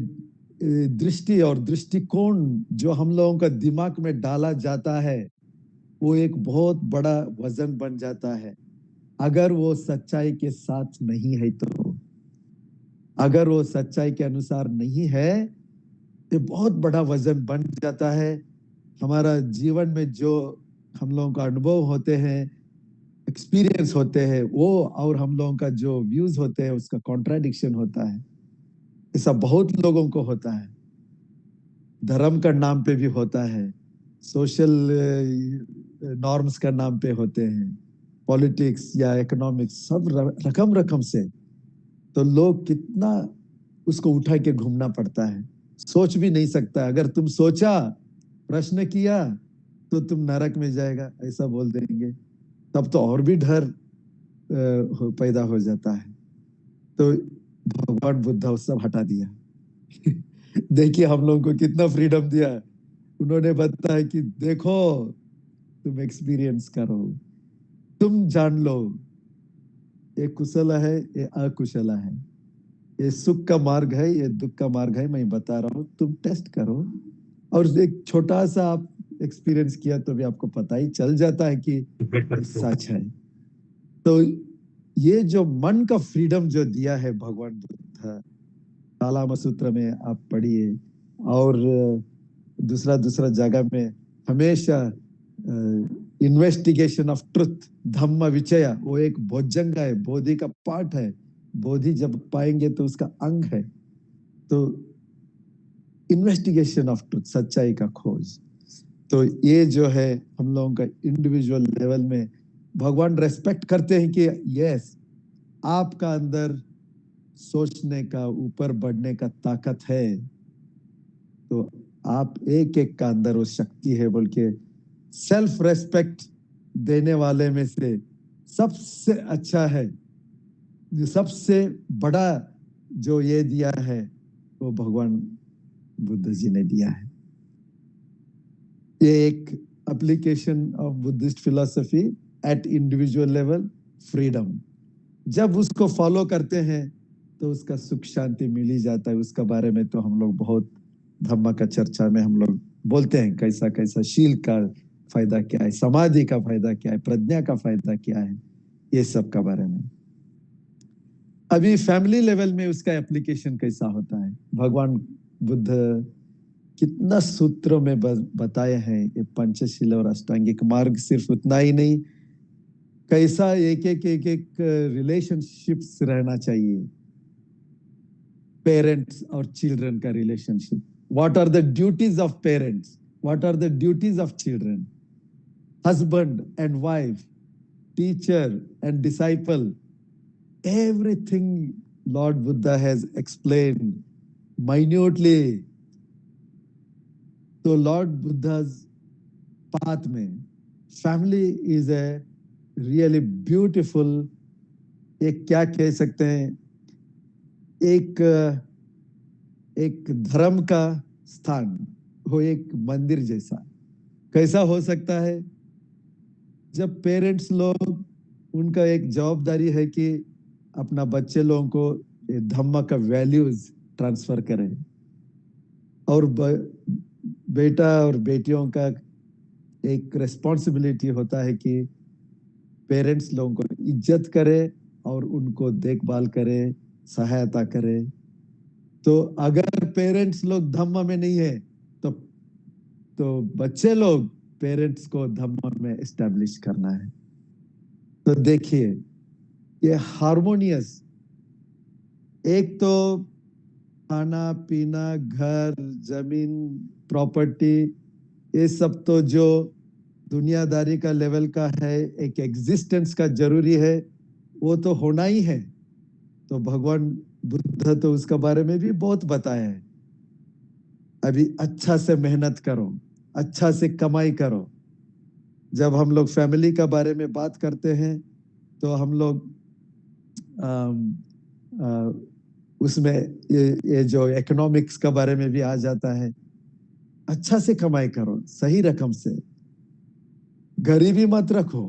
दृष्टि और दृष्टिकोण जो हम लोगों का दिमाग में डाला जाता है वो एक बहुत बड़ा वजन बन जाता है. अगर वो सच्चाई के साथ नहीं है तो, अगर वो सच्चाई के अनुसार नहीं है, ये बहुत बड़ा वजन बन जाता है. हमारा जीवन में जो हम लोगों का अनुभव होते हैं, एक्सपीरियंस होते हैं, वो और हम लोगों का जो व्यूज होते हैं उसका कॉन्ट्राडिक्शन होता है. ऐसा बहुत लोगों को होता है. धर्म का नाम पे भी होता है, सोशल नॉर्म्स का नाम पे होते हैं, पॉलिटिक्स या इकोनॉमिक्स, सब रकम रकम से. तो लोग कितना उसको उठा के घूमना पड़ता है, सोच भी नहीं सकता. अगर तुम सोचा, प्रश्न किया तो तुम नरक में जाएगा ऐसा बोल देंगे, तब तो और भी डर पैदा हो जाता है. तो भगवान बुद्ध सब हटा दिया. देखिए हम लोगों को कितना फ्रीडम दिया। उन्होंने बताया कि देखो, तुम एक्सपीरियंस करो, तुम जान लो, ये कुशल है, ये अकुशल है, ये सुख का मार्ग है, ये दुख का मार्ग है, मैं बता रहा हूँ, तुम टेस्ट करो। और एक छोटा सा आप एक्सपीरियंस किया तो भी आपको पता ही चल जाता है कि ये सच है। तो ये जो मन का फ्रीडम जो दिया है भगवान बुद्ध, कालाम सूत्र में आप पढ़िए, और दूसरा दूसरा जगह में हमेशा इन्वेस्टिगेशन ऑफ ट्रुथ, धम्म विचय, वो एक भोजंग है, बोधि का पार्ट है। बोधि जब पाएंगे तो उसका अंग है। तो इन्वेस्टिगेशन ऑफ ट्रुथ, सच्चाई का खोज। तो ये जो है हम लोगों का इंडिविजुअल लेवल में भगवान रेस्पेक्ट करते हैं कि यस, आपका अंदर सोचने का, ऊपर बढ़ने का ताकत है, तो आप एक एक का अंदर वो शक्ति है बोल के सेल्फ रेस्पेक्ट देने वाले में से सबसे अच्छा है, जो सबसे बड़ा जो ये दिया है वो भगवान बुद्ध जी ने दिया है। ये एक application of Buddhist philosophy eight individual level, freedom. जब उसको फॉलो करते हैं तो उसका सुख शांति मिल ही जाता है। उसका बारे में तो हम लोग बहुत धम्म का चर्चा में हम लोग बोलते हैं, कैसा कैसा शील का फायदा क्या है, समाधि का फायदा क्या है, प्रज्ञा का फायदा क्या है, ये सब का बारे में। अभी फैमिली लेवल में उसका एप्लीकेशन कैसा होता है, भगवान बुद्ध कितना सूत्रों में बताए हैं। ये पंचशील और अष्टांगिक मार्ग सिर्फ उतना ही नहीं, कैसा एक एक रिलेशनशिप्स रहना चाहिए, पेरेंट्स और चिल्ड्रन का relationship. What are the duties of parents, what are the duties of children, husband and wife, teacher and disciple, everything Lord Buddha has explained minutely. So Lord Buddha's path में family is a really beautiful, एक क्या कह सकते हैं, एक धर्म का स्थान हो, एक मंदिर जैसा। कैसा हो सकता है, जब पेरेंट्स लोग, उनका एक जवाबदारी है कि अपना बच्चे लोगों को धम्म का वैल्यूज ट्रांसफर करें, और बेटा और बेटियों का एक रिस्पॉन्सिबिलिटी होता है कि पेरेंट्स लोगों को इज्जत करे और उनको देखभाल करे, सहायता करे। तो अगर पेरेंट्स लोग धम्म में नहीं है तो बच्चे लोग पेरेंट्स को धम्म में एस्टेब्लिश करना है। तो देखिए ये हार्मोनियस, एक तो खाना पीना, घर, जमीन, प्रॉपर्टी, ये सब तो जो दुनियादारी का लेवल का है, एक एग्जिस्टेंस का जरूरी है, वो तो होना ही है। तो भगवान बुद्ध तो उसका बारे में भी बहुत बताया है। अभी अच्छा से मेहनत करो, अच्छा से कमाई करो। जब हम लोग फैमिली का बारे में बात करते हैं तो हम लोग उसमें ये जो इकोनॉमिक्स का बारे में भी आ जाता है। अच्छा से कमाई करो, सही रकम से, गरीबी मत रखो।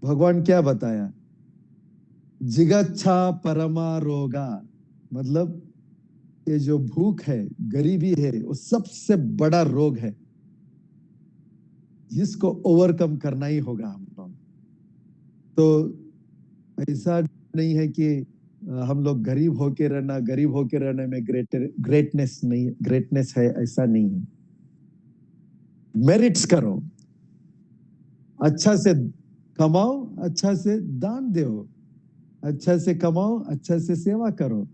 भगवान क्या बताया, जिगच्छा परमा रोगा, मतलब ये जो भूख है, गरीबी है, वो सबसे बड़ा रोग है जिसको ओवरकम करना ही होगा हम लोग। तो ऐसा नहीं है कि हम लोग गरीब होके रहना, गरीब होके रहने में ग्रेटनेस नहीं, ग्रेटनेस है, ऐसा नहीं है। मेरिट्स करो, अच्छा से कमाओ, अच्छा से दान दो, अच्छा से कमाओ, अच्छा से सेवा करो।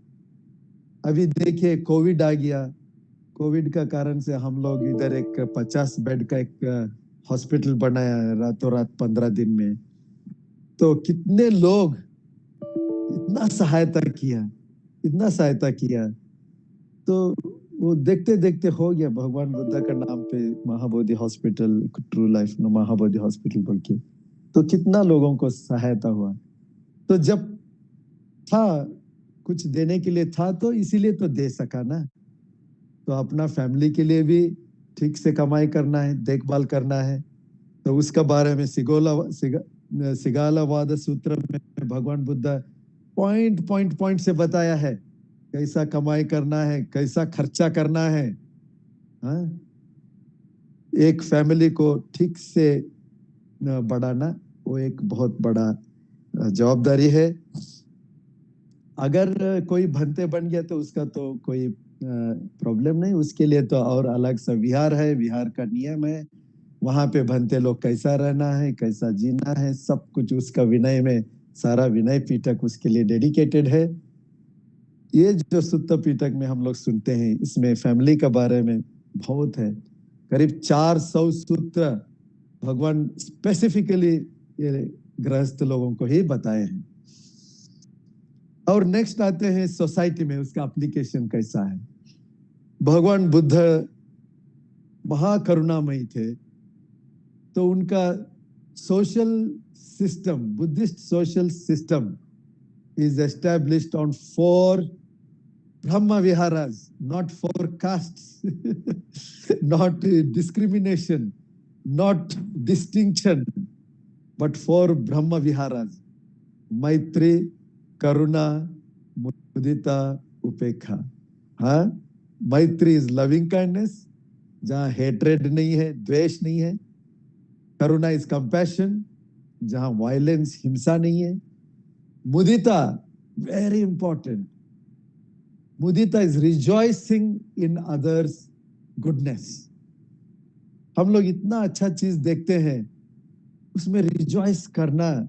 अभी देखिए कोविड आ गया, कोविड का कारण से हम लोग इधर एक 50 बेड का एक हॉस्पिटल बनाया रातों रात 15 दिन में। तो कितने लोग इतना सहायता किया, इतना सहायता किया। तो वो देखते देखते हो गया भगवान बुद्ध का नाम पे महाबोधि हॉस्पिटल, ट्रू लाइफ में महाबोधि हॉस्पिटल बोल के। तो कितना लोगों को सहायता हुआ। तो जब था कुछ देने के लिए था तो इसीलिए तो दे सका ना। तो अपना फैमिली के लिए भी ठीक से कमाई करना है, देखभाल करना है। तो उसका बारे में सिगालवाद सूत्र में भगवान बुद्ध पॉइंट से बताया है, कैसा कमाई करना है, कैसा खर्चा करना है। हाँ? एक फैमिली को ठीक से बढ़ाना वो एक बहुत बड़ा जवाबदारी है। अगर कोई भंते बन गया तो उसका तो कोई प्रॉब्लम नहीं, उसके लिए तो और अलग सा विहार है, विहार का नियम है। वहां पे भंते लोग कैसा रहना है, कैसा जीना है, सब कुछ उसका विनय में, सारा विनय पीठक उसके लिए डेडिकेटेड है। ये जो सुत्त पीठक में हम लोग सुनते हैं, इसमें फैमिली के बारे में बहुत है। करीब 400 सूत्र भगवान स्पेसिफिकली ये गृहस्थ लोगों को ही बताए हैं। और नेक्स्ट आते हैं सोसाइटी में उसका एप्लीकेशन कैसा है। भगवान बुद्ध महाकरुणामयी थे, तो उनका social system, Buddhist social system is established on 4 Brahma Viharas, not 4 castes, not discrimination, not distinction, but 4 Brahma Viharas. Maitri, Karuna, Mudita, Upekha. हाँ, Maitri is loving kindness, जहाँ hatred नहीं है, द्वेष नहीं है. Karuna is compassion, जहाँ violence, हिंसा नहीं है. Mudita, very important. Mudita is rejoicing in others' goodness. हम लोग इतना अच्छा चीज देखते हैं, उसमें रिजॉइस करना,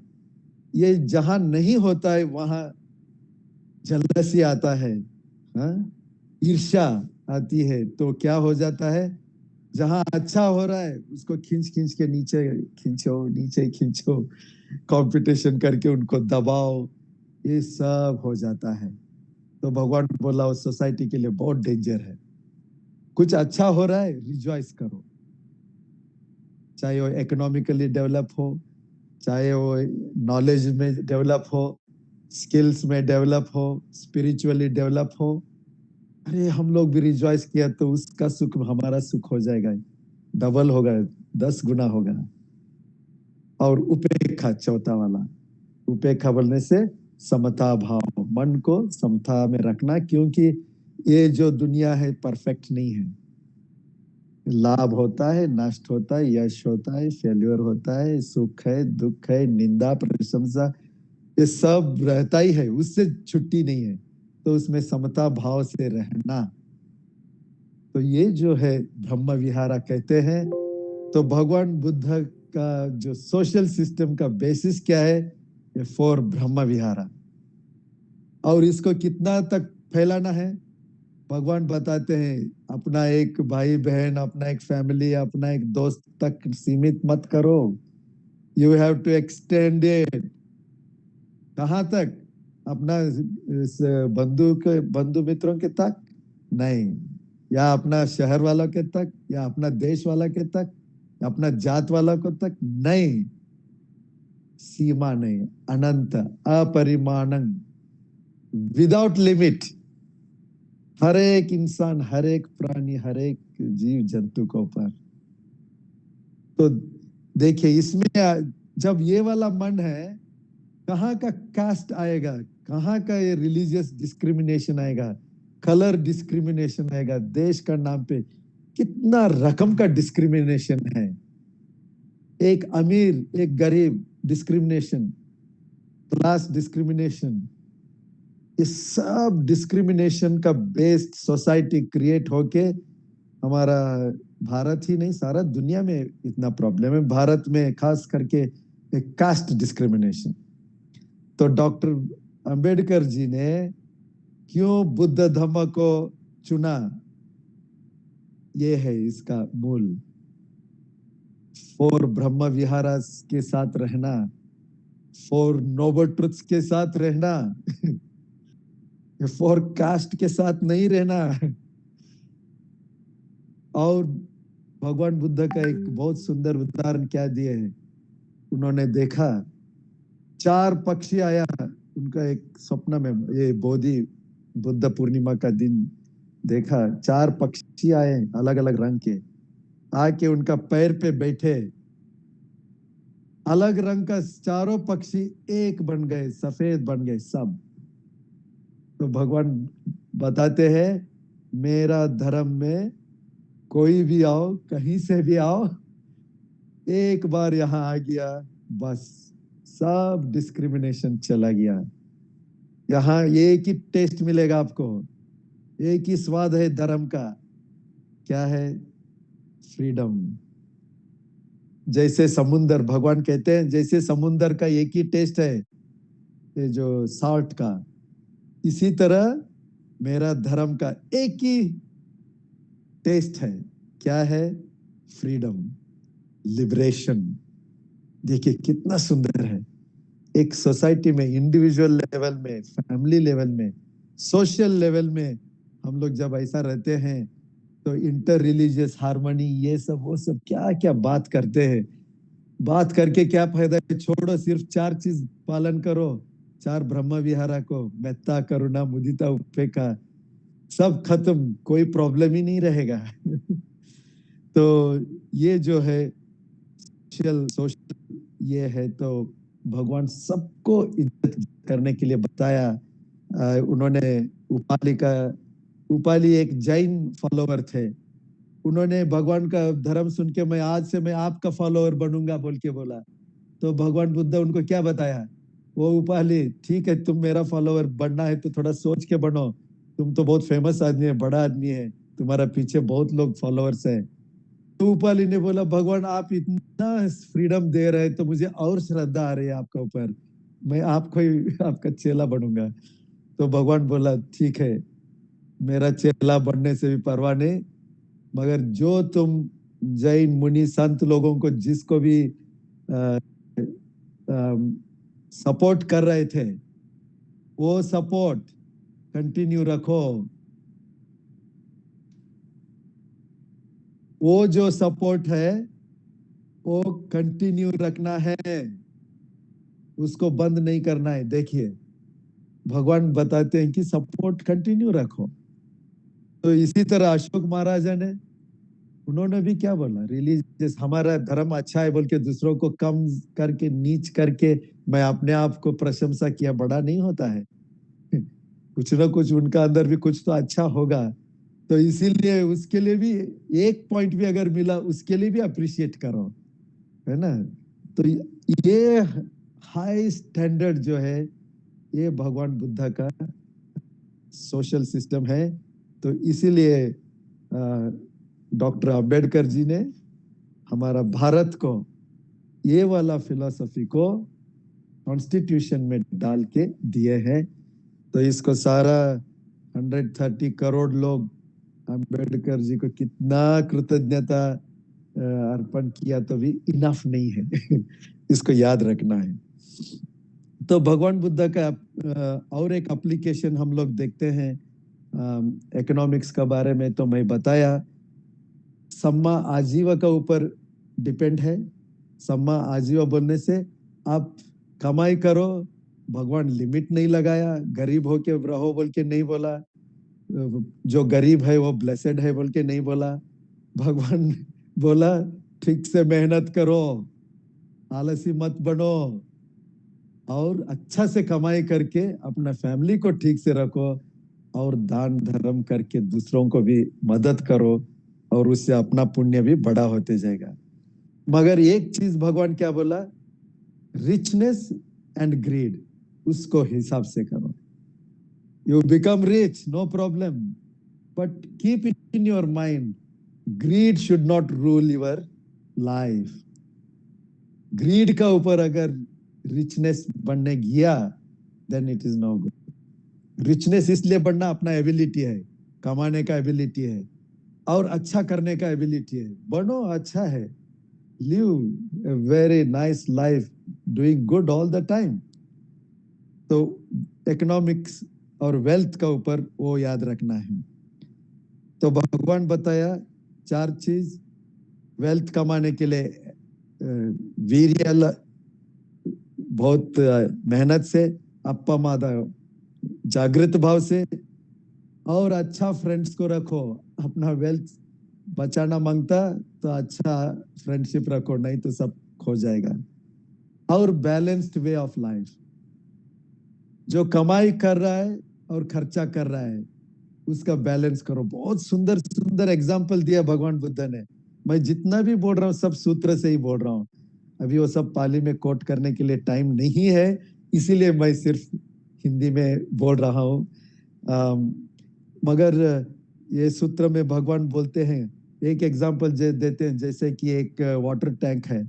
ये जहां नहीं होता है वहां जलसी आता है, ईर्ष्या आती है। तो क्या हो जाता है, जहां अच्छा हो रहा है उसको खींच खींच के नीचे खींचो, कंपटीशन करके उनको दबाओ, ये सब हो जाता है। तो भगवान बोला उस सोसाइटी के लिए बहुत डेंजर है। कुछ अच्छा हो रहा है, रिजॉइस करो, चाहे वो इकोनॉमिकली डेवलप हो, चाहे वो नॉलेज में डेवलप हो, स्किल्स में डेवलप हो, स्पिरिचुअली डेवलप हो। अरे हम लोग भी रिजॉइस किया तो उसका सुख हमारा सुख हो जाएगा, डबल होगा, 10 गुना होगा। और उपेक्षा, चौथा वाला, उपेक्षा बोलने से समता भाव, मन को समता में रखना, क्योंकि ये जो दुनिया है परफेक्ट नहीं है। लाभ होता है, नष्ट होता है, यश होता है, फेल्यूर होता है, सुख है, दुख है, निंदा, प्रशंसा, ये सब रहता ही है, उससे छुट्टी नहीं है। तो उसमें समता भाव से रहना, तो ये जो है ब्रह्म विहारा कहते हैं। तो भगवान बुद्ध का जो सोशल सिस्टम का बेसिस क्या है, ये 4 ब्रह्म विहारा। और इसको कितना तक फैलाना है, भगवान बताते हैं, अपना एक भाई बहन, अपना एक फैमिली, अपना एक दोस्त तक सीमित मत करो, you have to extend it. कहां तक, अपना बंधु मित्रों के तक नहीं, या अपना शहर वालों के तक, या अपना देश वाला के तक, या अपना जात वाला को तक नहीं, सीमा नहीं, अनंत, अपरिमाणं, विदाउट लिमिट। हर एक इंसान, हर एक प्राणी, हर एक जीव जंतु के ऊपर। तो देखिए इसमें जब ये वाला मन है, कहाँ का कास्ट आएगा, कहाँ का ये रिलीजियस डिस्क्रिमिनेशन आएगा, कलर डिस्क्रिमिनेशन आएगा, देश का नाम पे कितना रकम का डिस्क्रिमिनेशन है, एक अमीर एक गरीब डिस्क्रिमिनेशन, क्लास डिस्क्रिमिनेशन, ये सब डिस्क्रिमिनेशन का बेस्ड सोसाइटी क्रिएट होके हमारा भारत ही नहीं, सारा दुनिया में इतना प्रॉब्लम है, भारत में खास करके कास्ट डिस्क्रिमिनेशन। तो डॉक्टर अंबेडकर जी ने क्यों बुद्ध धम्म को चुना, ये है इसका मूल। 4 ब्रह्म विहारास के साथ रहना, 4 नोबल ट्रुथ्स के साथ रहना, 4 कास्ट के साथ नहीं रहना। और भगवान बुद्ध का एक बहुत सुंदर उदाहरण क्या दिए हैं, उन्होंने देखा 4 पक्षी आया उनका एक स्वप्न में ये बोधि बुद्ध पूर्णिमा का दिन देखा, 4 पक्षी आए अलग अलग रंग के, आके उनका पैर पे बैठे, अलग रंग का चारों पक्षी एक बन गए, सफेद बन गए सब। तो भगवान बताते हैं मेरा धर्म में कोई भी आओ, कहीं से भी आओ, एक बार यहाँ आ गया बस सब डिस्क्रिमिनेशन चला गया। यहाँ एक ही टेस्ट मिलेगा आपको, एक ही स्वाद है धर्म का, क्या है? फ्रीडम। जैसे समुंदर, भगवान कहते हैं जैसे समुंदर का एक ही टेस्ट है, ये जो साल्ट का, इसी तरह मेरा धर्म का एक ही टेस्ट है, क्या है? Freedom, liberation. देखिए कितना सुंदर है। एक सोसाइटी में, इंडिविजुअल लेवल में, फैमिली लेवल में, सोशल लेवल में हम लोग जब ऐसा रहते हैं तो इंटर रिलीजियस हार्मनी, ये सब वो सब क्या क्या बात करते हैं। बात करके क्या फायदा है? छोड़ो, सिर्फ 4 चीज पालन करो, 4 ब्रह्म विहारा को, मेत्ता, करुणा, मुदिता, उपेक्षा, सब खत्म, कोई प्रॉब्लम ही नहीं रहेगा। तो ये जो है सोशल ये है, तो भगवान सबको इज्जत करने के लिए बताया। उन्होंने उपाली एक जैन फॉलोवर थे, उन्होंने भगवान का धर्म सुन के मैं आज से मैं आपका फॉलोअर बनूंगा बोल के बोला। तो भगवान बुद्ध उनको क्या बताया? वो उपाली, ठीक है तुम मेरा फॉलोअर बनना है तो थोड़ा सोच के बनो, तुम तो बहुत फेमस आदमी है, बड़ा आदमी है, तुम्हारा पीछे बहुत लोग फॉलोअर्स हैं। तो उपाली ने बोला भगवान आप इतना फ्रीडम दे रहे हैं तो मुझे और श्रद्धा आ रही है आपके ऊपर, मैं आपको ही आपका चेला बनूंगा। तो भगवान बोला ठीक है, मेरा चेला बनने से भी परवाह नहीं, मगर जो तुम जैन मुनि संत लोगों को जिसको भी सपोर्ट कर रहे थे, वो सपोर्ट कंटिन्यू रखो। वो जो सपोर्ट है वो कंटिन्यू रखना है, उसको बंद नहीं करना है। देखिए भगवान बताते हैं कि सपोर्ट कंटिन्यू रखो। तो इसी तरह अशोक महाराजा ने, उन्होंने भी क्या बोला? रिलीजियस, हमारा धर्म अच्छा है बोल के दूसरों को कम करके, नीच करके मैं अपने आप को प्रशंसा किया बड़ा नहीं होता है। कुछ ना कुछ उनका अंदर भी कुछ तो अच्छा होगा, तो इसीलिए उसके लिए भी एक पॉइंट भी अगर मिला उसके लिए भी अप्रिशिएट करो, है ना? तो ये हाई स्टैंडर्ड जो है ये भगवान बुद्ध का सोशल सिस्टम है। तो इसीलिए डॉक्टर अंबेडकर जी ने हमारा भारत को ये वाला फिलॉसफी को कॉन्स्टिट्यूशन में डाल के दिए हैं। तो इसको सारा 130 करोड़ लोग अंबेडकर जी को कितना कृतज्ञता अर्पण किया तो भी इनफ नहीं है। इसको याद रखना है। तो भगवान बुद्ध का और एक एप्लीकेशन हम लोग देखते हैं इकोनॉमिक्स का बारे में, तो मैं बताया सम्मा आजीवा का ऊपर डिपेंड है। सम्मा आजीवा बोलने से आप कमाई करो, भगवान लिमिट नहीं लगाया, गरीब हो के रहो बोल के नहीं बोला, जो गरीब है वो ब्लेसेड है बोल के नहीं बोला। भगवान बोला ठीक से मेहनत करो, आलसी मत बनो, और अच्छा से कमाई करके अपना फैमिली को ठीक से रखो, और दान धर्म करके दूसरों को भी मदद करो, और उससे अपना पुण्य भी बड़ा होते जाएगा। मगर एक चीज भगवान क्या बोला? रिचनेस एंड ग्रीड, उसको हिसाब से करो। You become rich, no problem, but keep it in your mind, greed should not rule your life. Greed का ऊपर अगर रिचनेस बनने गया, then it is no good. Richness इसलिए बनना अपना एबिलिटी है, कमाने का एबिलिटी है, और अच्छा करने का एबिलिटी है। बनो, अच्छा है, live a very nice life, doing good all the time। तो इकोनॉमिक्स और वेल्थ का ऊपर वो याद रखना है। तो भगवान बताया 4 चीज वेल्थ कमाने के लिए, वीर्य, बहुत मेहनत से, अप्पा मादा जागृत भाव से, और अच्छा फ्रेंड्स को रखो। अपना वेल्थ बचाना मांगता तो अच्छा फ्रेंडशिप रखो, नहीं तो सब खो जाएगा। और बैलेंस्ड वे ऑफ लाइफ, जो कमाई कर रहा है और खर्चा कर रहा है उसका बैलेंस करो। बहुत सुंदर सुंदर एग्जाम्पल दिया भगवान बुद्ध ने। मैं जितना भी बोल रहा हूँ सब सूत्र से ही बोल रहा हूँ, अभी वो सब पाली में कोट करने के लिए टाइम नहीं है, इसीलिए मैं सिर्फ हिंदी में बोल रहा हूँ। मगर ये सूत्र में भगवान बोलते हैं, एक एग्जाम्पल देते हैं, जैसे कि एक वाटर टैंक है,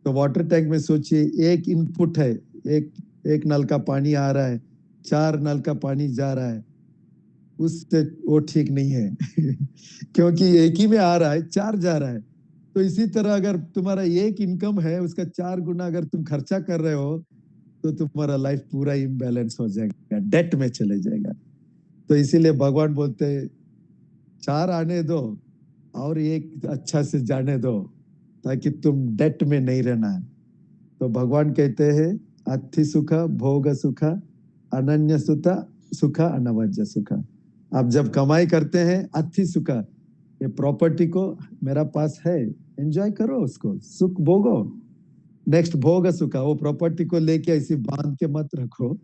तो वाटर टैंक में सोचिए एक इनपुट है, एक नल का पानी आ रहा है, 4 नल का पानी जा रहा है, उससे वो ठीक नहीं है क्योंकि एक ही में आ रहा है, 4 जा रहा है। तो इसी तरह अगर तुम्हारा एक इनकम है, उसका 4 गुना अगर तुम खर्चा कर रहे हो तो तुम्हारा लाइफ पूरा इम्बैलेंस हो जाएगा, डेट में चले जाएगा। तो इसीलिए भगवान बोलते हैं 4 आने दो और एक अच्छा से जाने दो, ताकि तुम डेट में नहीं रहना है। तो भगवान कहते हैं अत्थि सुख भोग सुख अनन्य सुख अनवज्य सुख। आप जब कमाई करते हैं अत्थि सुख, ये प्रॉपर्टी को मेरा पास है, एंजॉय करो, उसको सुख भोगो। नेक्स्ट भोग सुख, वो प्रॉपर्टी को लेके ऐसे बांध के मत रखो,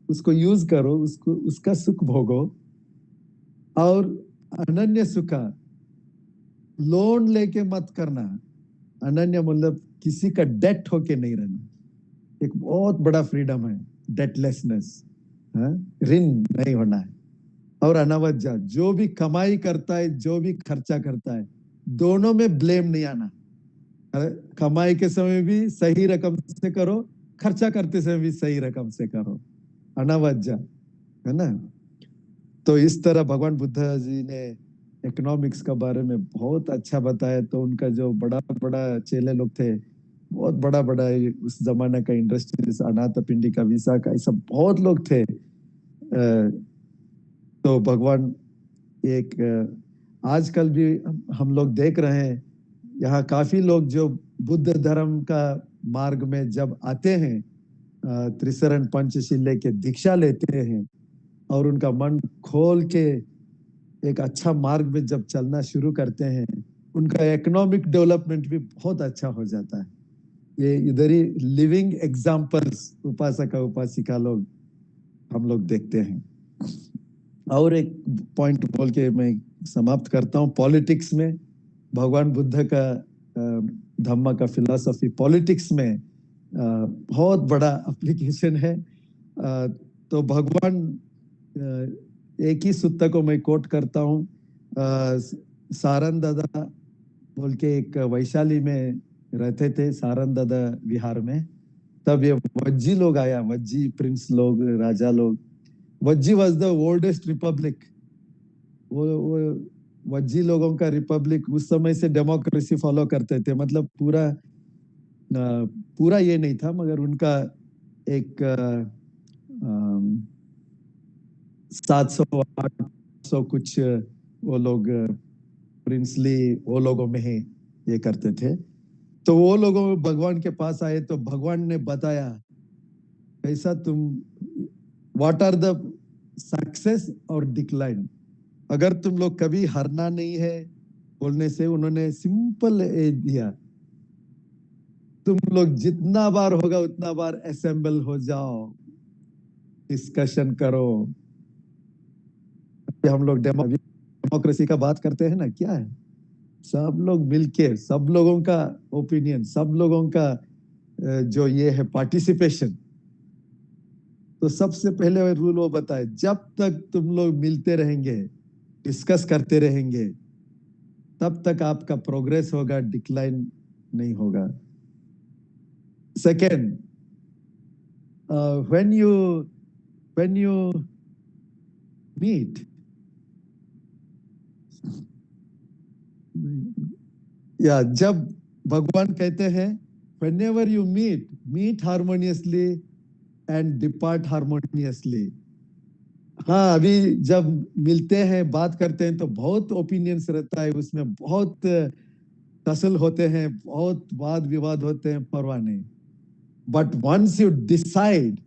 उसको यूज करो, उसको उसका सुख भोगो। और अनन्य सुख, लोन लेके मत करना। अनन्य मतलब किसी का डेट होके नहीं रहना, एक बहुत बड़ा फ्रीडम है, डेटलेसनेस, ऋण नहीं होना है। और अनवज्जा, जो भी कमाई करता है, जो भी खर्चा करता है, दोनों में ब्लेम नहीं आना। कमाई के समय भी सही रकम से करो, खर्चा करते समय भी सही रकम से करो, अनवज्जा, है ना। तो इस तरह भगवान बुद्ध जी ने इकोनॉमिक्स का बारे में बहुत अच्छा बताया। तो उनका जो बड़ा बड़ा चेले लोग थे, बहुत बड़ा बड़ा उस जमाने का इंडस्ट्रीज, अनाथ पिंडिका, विशाखा, ऐसा बहुत लोग थे। तो भगवान एक आजकल भी हम लोग देख रहे हैं, यहाँ काफी लोग जो बुद्ध धर्म का मार्ग में जब आते हैं, त्रिशरण पंचशीले के दीक्षा लेते हैं और उनका मन खोल के एक अच्छा मार्ग में जब चलना शुरू करते हैं, उनका इकोनॉमिक डेवलपमेंट भी बहुत अच्छा हो जाता है। ये इधर ही लिविंग एग्जाम्पल्स उपासक उपासिका लोग हम लोग देखते हैं। और एक पॉइंट बोल के मैं समाप्त करता हूँ। पॉलिटिक्स में भगवान बुद्ध का धम्म का फिलॉसफी पॉलिटिक्स में बहुत बड़ा एप्लीकेशन है। तो भगवान एक ही सूत्र को मैं कोट करता हूँ। सारन दादा बोल के एक वैशाली में रहते थे, सारन दादा विहार में। तब ये वज्जी लोग आया, वज्जी प्रिंस लोग, राजा लोग। Vajji was the oldest Republic. वो वज्जी लोगों का रिपब्लिक उस समय से डेमोक्रेसी फॉलो करते थे, मतलब पूरा ये नहीं था, मगर उनका एक 700-800 कुछ वो लोग प्रिंसली वो लोगों में ही ये करते थे। तो वो लोगों में भगवान के पास आए तो भगवान ने बताया कैसा तुम, व्हाट आर द सक्सेस और डिक्लाइन। अगर तुम लोग कभी हारना नहीं है बोलने से, उन्होंने सिंपल दिया, तुम लोग जितना बार होगा उतना बार असेंबल हो जाओ, डिस्कशन करो। हम लोग डेमोक्रेसी का बात करते हैं ना, क्या है, सब लोग मिलके, सब लोगों का ओपिनियन, सब लोगों का जो ये है पार्टिसिपेशन। तो सबसे पहले रूल वो बताए, जब तक तुम लोग मिलते रहेंगे, डिस्कस करते रहेंगे, तब तक आपका प्रोग्रेस होगा, डिक्लाइन नहीं होगा। सेकेंड, when you meet, या जब भगवान कहते हैं whenever you meet harmoniously and depart harmoniously। हाँ, अभी जब मिलते हैं, बात करते हैं तो बहुत ओपिनियंस रहता है, उसमें बहुत टसल होते हैं, बहुत वाद विवाद होते हैं, परवाह नहीं। But once you decide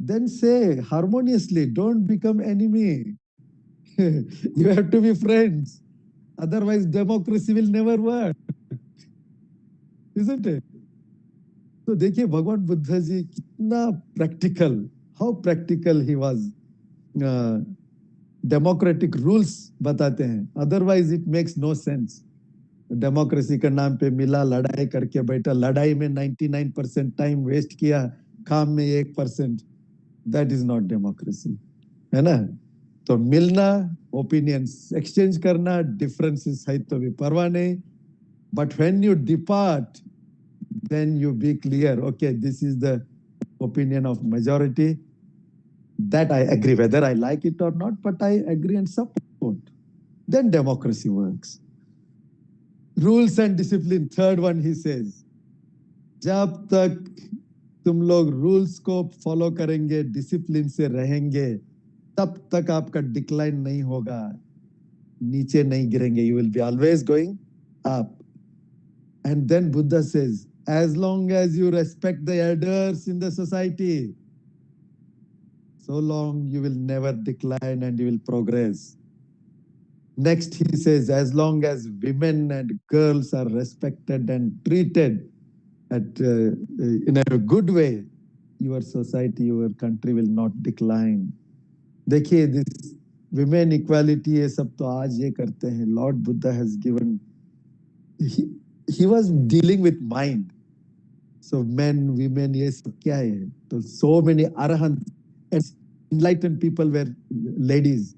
then say harmoniously, don't become enemy. You have to be friends. Otherwise, democracy will never work. Isn't it? तो देखिए भगवान बुद्ध जी कितना practical, how practical he was. Democratic rules बताते हैं, otherwise it makes no sense. Democracy के नाम पे मिला, लड़ाई करके बैठा, लड़ाई में 99% टाइम वेस्ट किया, काम में 1%. दैट इज नॉट डेमोक्रेसी, है ना. तो मिलना, ओपिनियंस एक्सचेंज करना, डिफरेंसेस है तो भी परवाह नहीं, but when you depart then you be clear, okay, this is the opinion of majority, that I agree, whether I like it or not, but I agree and support. Then democracy works. Rules and discipline, third one he says, जब तक तुम लोग rules को follow करेंगे, discipline से रहेंगे, तब तक आपका डिक्लाइन नहीं होगा, नीचे नहीं गिरेंगे, you will be always going up. And then Buddha says, as long as you respect the elders in the society, so long you will never decline and you will progress. Next he says, as long as women and girls are respected and treated in a good way, your society, your country will not decline. देखिए, this women equality ये सब तो आज ये करते हैं. Lord Buddha has given, he was dealing with mind. So men, women, ये सब क्या है? तो so many arahants and enlightened people were ladies.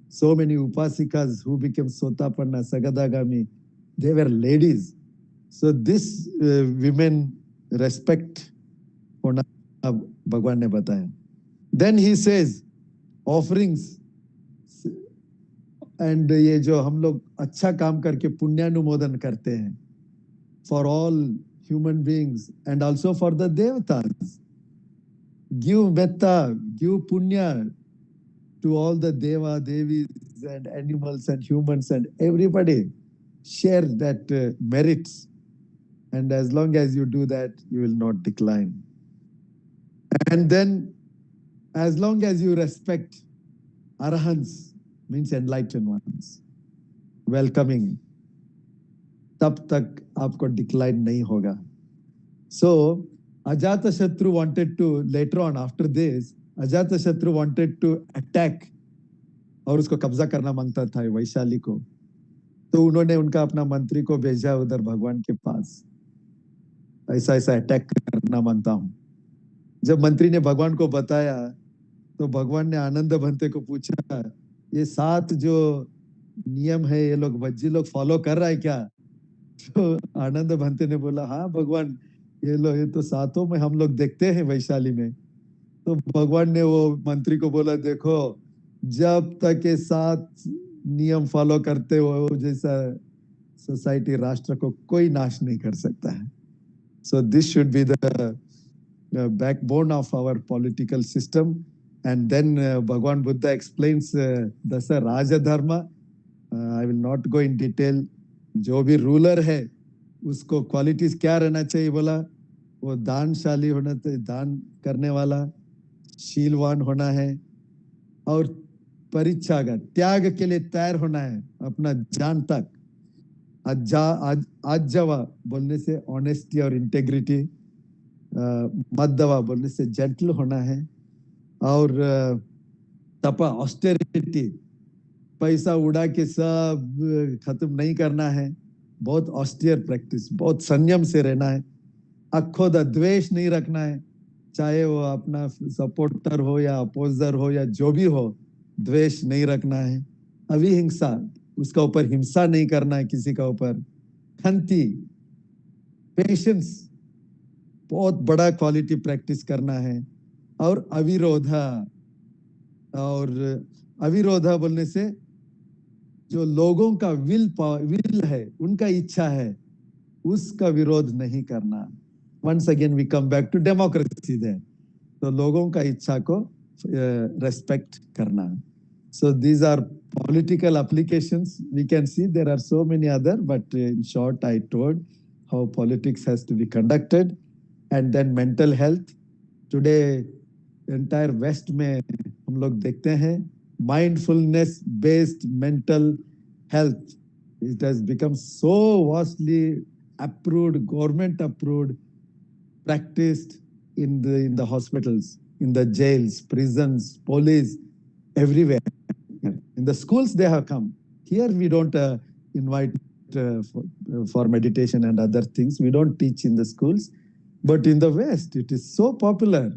So many upasikas who became Sotapanna, Sagadagami, they were ladies. So this women respect होना भगवान ने बताया. Then he says, offerings, and ये जो हम लोग अच्छा काम करके पुण्यानुमोदन करते हैं, for all human beings and also for the devatas. Give metta, give punya to all the deva, devis and animals and humans and everybody. Share that merits. And as long as you do that, you will not decline. And then as long as you respect arahants, means enlightened ones, welcoming, तब तक आपको decline नहीं होगा. So Ajatashatru wanted to, later on after this, Ajatashatru wanted to attack और उसको कब्जा करना मांगता था वैशाली को. तो उन्होंने उनका अपना मंत्री को भेजा उधर भगवान के पास, ऐसा ऐसा अटैक करना मांगता हूं. जब मंत्री ने भगवान को बताया तो भगवान ने आनंद भंते को पूछा, ये 7 जो नियम है ये लोग वज्जी लोग फॉलो कर रहा है क्या? तो आनंद भंते ने बोला, हाँ भगवान, ये तो 7 में हम लोग देखते हैं वैशाली में. तो भगवान ने वो मंत्री को बोला, देखो जब तक ये 7 नियम फॉलो करते हो जैसा सोसाइटी, राष्ट्र को कोई नाश नहीं कर सकता है. So this should be the backbone of our political system. And then Bhagwan Buddha explains Dasa Raja Dharma. I will not go in detail. जो भी रूलर है उसको क्वालिटीज क्या रहना चाहिए, बोला वो दानशाली होना चाहिए, दान करने वाला, शीलवान होना है, और परित्याग, त्याग के लिए तैयार होना है अपना जान तक. आज्जवा बोलने से ऑनेस्टी और इंटेग्रिटी, मद्दवा बोलने से जेंटल होना है, और तपा ऑस्टेरिटी, पैसा उड़ा के सब खत्म नहीं करना है, बहुत ऑस्टियर प्रैक्टिस, बहुत संयम से रहना है. अखोदा द्वेष नहीं रखना है, चाहे वो अपना सपोर्टर हो या अपोजर हो या जो भी हो, द्वेष नहीं रखना है. अविहिंसा, उसका ऊपर हिंसा नहीं करना है किसी का ऊपर. खंती, पेशेंस, बहुत बड़ा क्वालिटी प्रैक्टिस करना है. और अविरोधा, और अविरोधा बोलने से जो लोगों का विल है, उनका इच्छा है, उसका विरोध नहीं करना. Once again we come back to democracy there. तो लोगों का इच्छा को रेस्पेक्ट करना. So these are political applications. We can see there are so many other, but in short, I told how politics has to be conducted. And then mental health. Today, entire west में हम लोग देखते हैं mindfulness based mental health it has become so vastly approved, government approved, practiced in the hospitals, in the jails, prisons, police, everywhere. In the schools they have come. Here we don't invite for meditation and other things. We don't teach in the schools, but in the West it is so popular.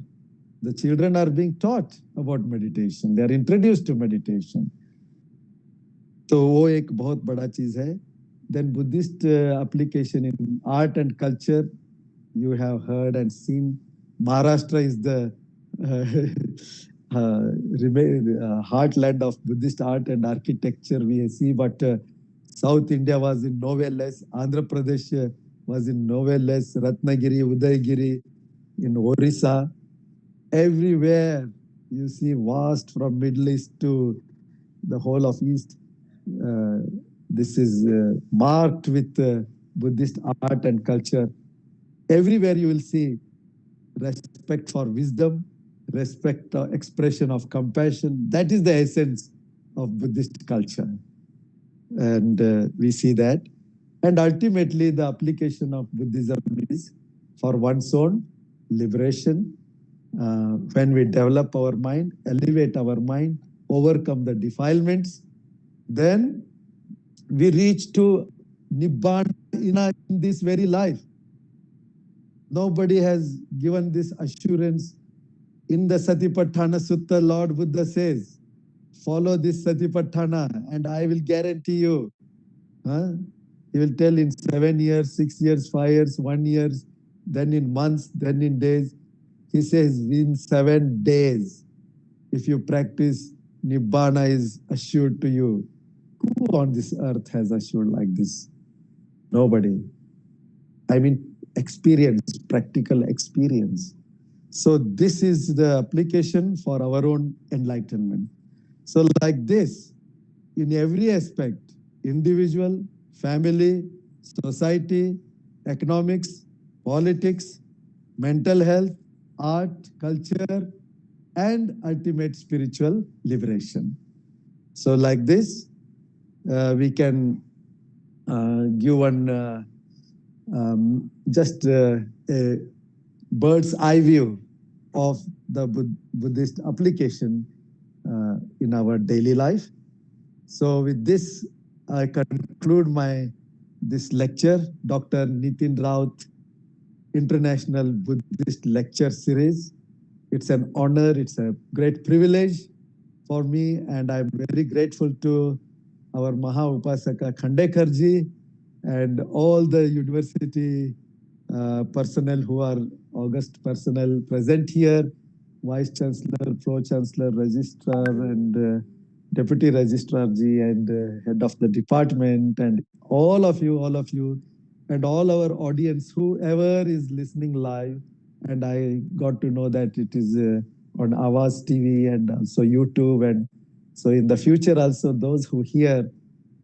The children are being taught about meditation. They are introduced to meditation. तो वो एक बहुत बड़ा चीज है. Then Buddhist application in art and culture, you have heard and seen. Maharashtra is the heartland of Buddhist art and architecture we see, but South India was in nowhere less. Andhra Pradesh was in nowhere less. Ratnagiri, Udayagiri, in Orissa, everywhere you see vast from Middle East to the whole of East. This is marked with Buddhist art and culture. Everywhere you will see respect for wisdom, respect, expression of compassion. That is the essence of Buddhist culture. And we see that. And ultimately, the application of Buddhism is for one's own liberation. When we develop our mind, elevate our mind, overcome the defilements, then we reach to Nibbana in this very life. Nobody has given this assurance. In the Satipatthana Sutta, Lord Buddha says, follow this Satipatthana and I will guarantee you. He will tell in 7 years, 6 years, 5 years, 1 year, then in months, then in days. He says in 7 days, if you practice, Nibbana is assured to you. Who on this earth has assured like this? Nobody. I mean, experience, practical experience. So this is the application for our own enlightenment. So like this, in every aspect, individual, family, society, economics, politics, mental health, art, culture, and ultimate spiritual liberation. So like this, we can give one just a bird's eye view of the Buddhist application in our daily life. So with this, I conclude this lecture, Dr. Nitin Raut International Buddhist Lecture Series. It's an honor, it's a great privilege for me, and I'm very grateful to our Maha Upasaka Khandekarji and all the university personnel who are august personnel present here, Vice Chancellor, Pro Chancellor, Registrar, and Deputy Registrar Ji, and Head of the Department, and all of you, and all our audience, whoever is listening live. And I got to know that it is on Avaz TV and also YouTube. And so in the future also, those who hear,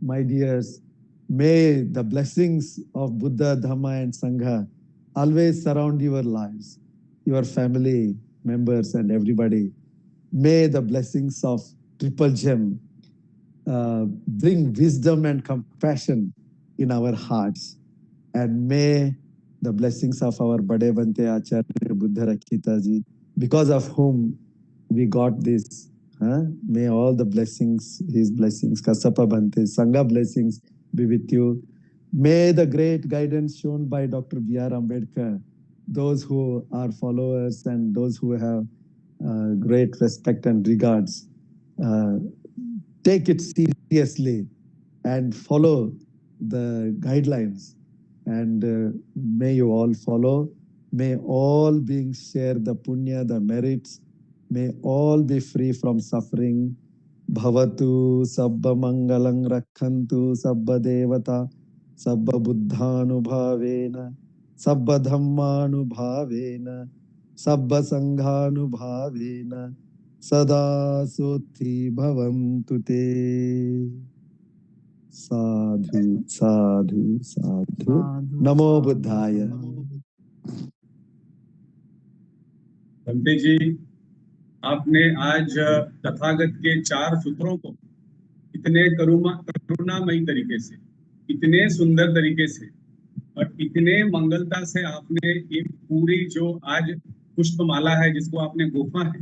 my dears, may the blessings of Buddha, Dhamma, and Sangha always surround your lives, your family members, and everybody. May the blessings of Triple Gem bring wisdom and compassion in our hearts. And may the blessings of our Bade Bante Acharya Buddha Rakshita Ji, because of whom we got this. May all the blessings, his blessings, Kasapa Bante, Sangha blessings be with you. May the great guidance shown by Dr. B.R. Ambedkar, those who are followers and those who have great respect and regards, take it seriously and follow the guidelines. And may you all follow. May all beings share the punya, the merits. May all be free from suffering. Bhavatu sabba mangalang rakhantu sabba devata sabba buddhanubhavena sabba dhammanubhavena sabba sanghanubhavena sada suthi bhavantu te. Sadhu, sadhu, sadhu. Namo Buddhaya. Bhante ji, आपने आज तथागत के 4 सूत्रों को इतने करुणामयी तरीके से, इतने सुंदर तरीके से और इतने मंगलता से आपने ये पूरी जो आज पुष्पमाला है जिसको आपने गोफा है,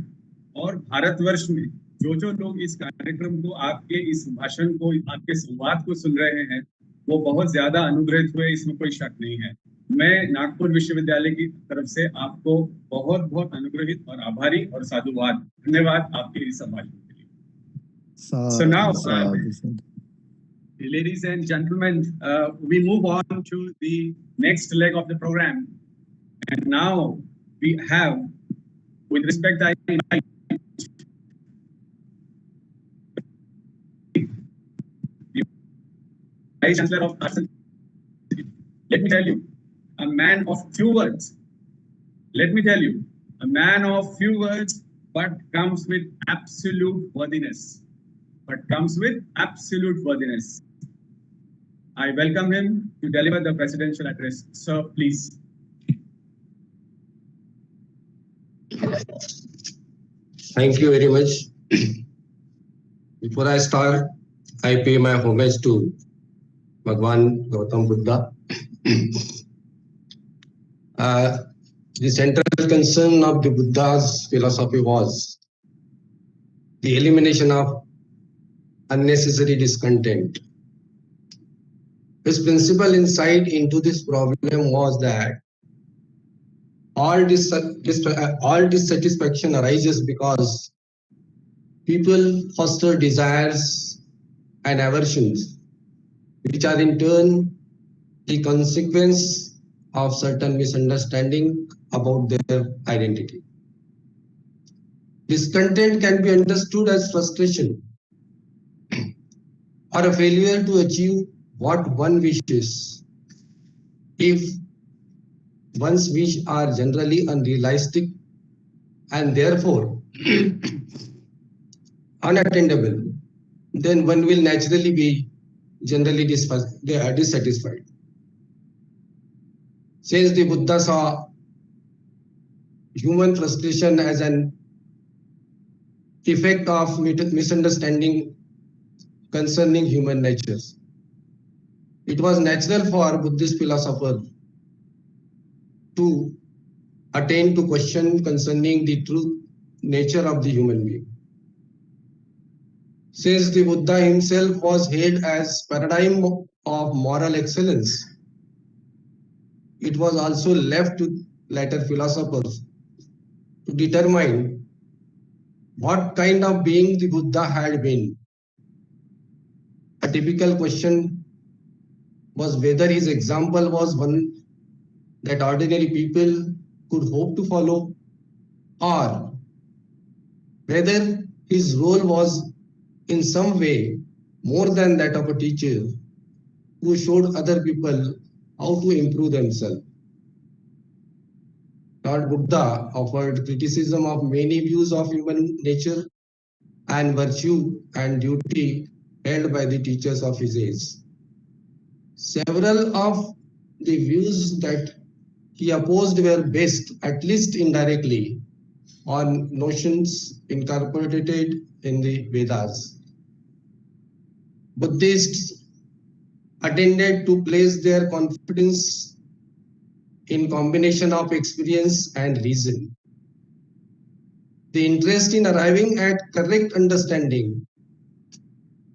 और भारतवर्ष में जो लोग इस कार्यक्रम को, आपके इस भाषण को, आपके संवाद को सुन रहे हैं, वो बहुत ज्यादा अनुग्रहित हुए, इसमें कोई शक नहीं है। मैं नागपुर विश्वविद्यालय की तरफ से आपको बहुत बहुत अनुग्रहित और आभारी और साधुवाद, धन्यवाद आपके इस संभाषण के लिए। So now, ladies and gentlemen, we move on to the next leg of the program. And now we have, with respect, I invite the Vice Chancellor of Arts. Let me tell you, a man of few words. Let me tell you, a man of few words, but comes with absolute worthiness. But comes with absolute worthiness. I welcome him to deliver the presidential address. Sir, please. Thank you very much. Before I start, I pay my homage to Bhagwan Gautam Buddha. The central concern of the Buddha's philosophy was the elimination of unnecessary discontent. His principal insight into this problem was that all dissatisfaction arises because people foster desires and aversions, which are in turn the consequence of certain misunderstanding about their identity. Discontent can be understood as frustration or a failure to achieve what one wishes. If one's wishes are generally unrealistic and therefore unattainable, then one will naturally be generally dissatisfied. Since the Buddha saw human frustration as an effect of misunderstanding concerning human natures, it was natural for Buddhist philosophers to attain to question concerning the true nature of the human being. Since the Buddha himself was hailed as paradigm of moral excellence, it was also left to later philosophers to determine what kind of being the Buddha had been. A typical question was whether his example was one that ordinary people could hope to follow, or whether his role was in some way more than that of a teacher who showed other people how to improve themselves. Lord Buddha offered criticism of many views of human nature and virtue and duty held by the teachers of his age. Several of the views that he opposed were based, at least indirectly, on notions incorporated in the Vedas. Buddhists attended to place their confidence in combination of experience and reason. The interest in arriving at correct understanding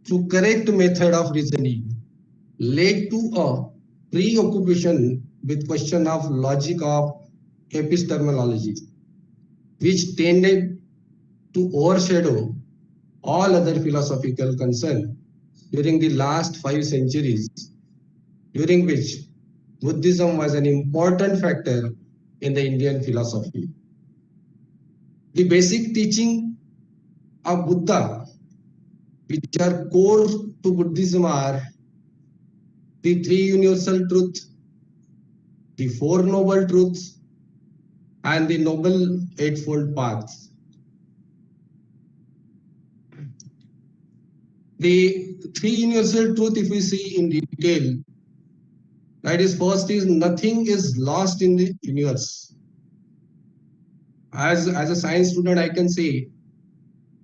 through correct method of reasoning led to a preoccupation with question of logic of epistemology, which tended to overshadow all other philosophical concerns during the last 5 centuries, during which Buddhism was an important factor in the Indian philosophy. The basic teaching of Buddha, which are core to Buddhism, are the 3 universal truths, the 4 noble truths, and the noble eightfold paths. The 3 universal truths, if we see in detail, that is, first is nothing is lost in the universe. As a science student, I can say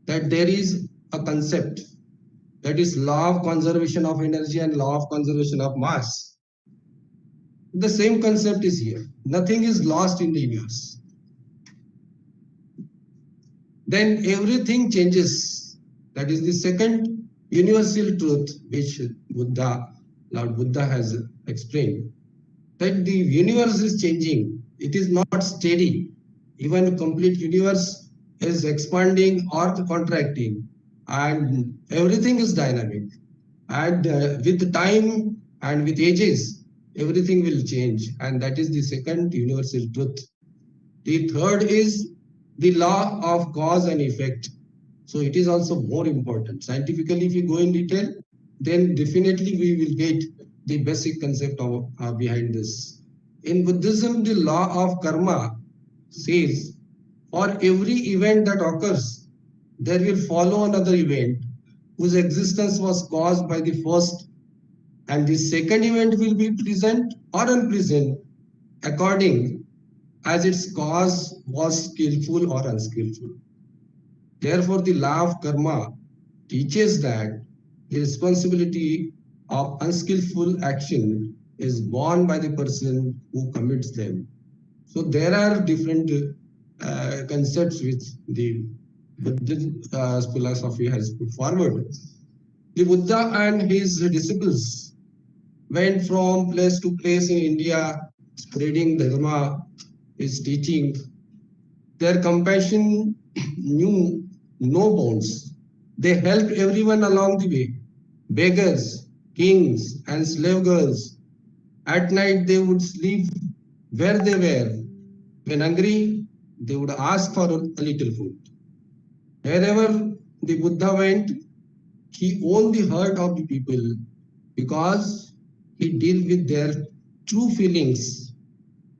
that there is a concept, that is law of conservation of energy and law of conservation of mass. The same concept is here. Nothing is lost in the universe. Then everything changes. That is the second universal truth which Lord Buddha has explained. That the universe is changing. It is not steady. Even complete universe is expanding or contracting, and everything is dynamic. And with time and with ages, everything will change. And that is the second universal truth. The third is the law of cause and effect. So it is also more important. Scientifically, if you go in detail, then definitely we will get the basic concept of behind this. In Buddhism, the law of karma says for every event that occurs, there will follow another event whose existence was caused by the first, and the second event will be present or unpleasant according as its cause was skillful or unskillful. Therefore, the law of karma teaches that the responsibility of unskillful action is borne by the person who commits them. So there are different concepts which the Buddhist philosophy has put forward. The Buddha and his disciples went from place to place in India, spreading dharma, his teaching. Their compassion knew no bounds. They helped everyone along the way, beggars, kings, and slave girls. At night, they would sleep where they were. When hungry, they would ask for a little food. Wherever the Buddha went, he owned the heart of the people because he dealt with their true feelings.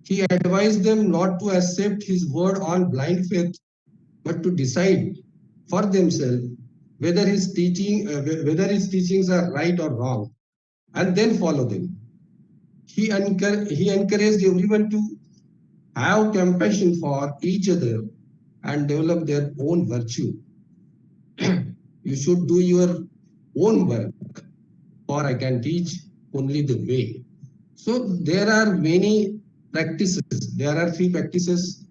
He advised them not to accept his word on blind faith, but to decide for themselves whether his teachings are right or wrong, and then follow them. He encouraged everyone to have compassion for each other and develop their own virtue. You should do your own work, for I can teach only the way. So there are many practices. There are 3 practices.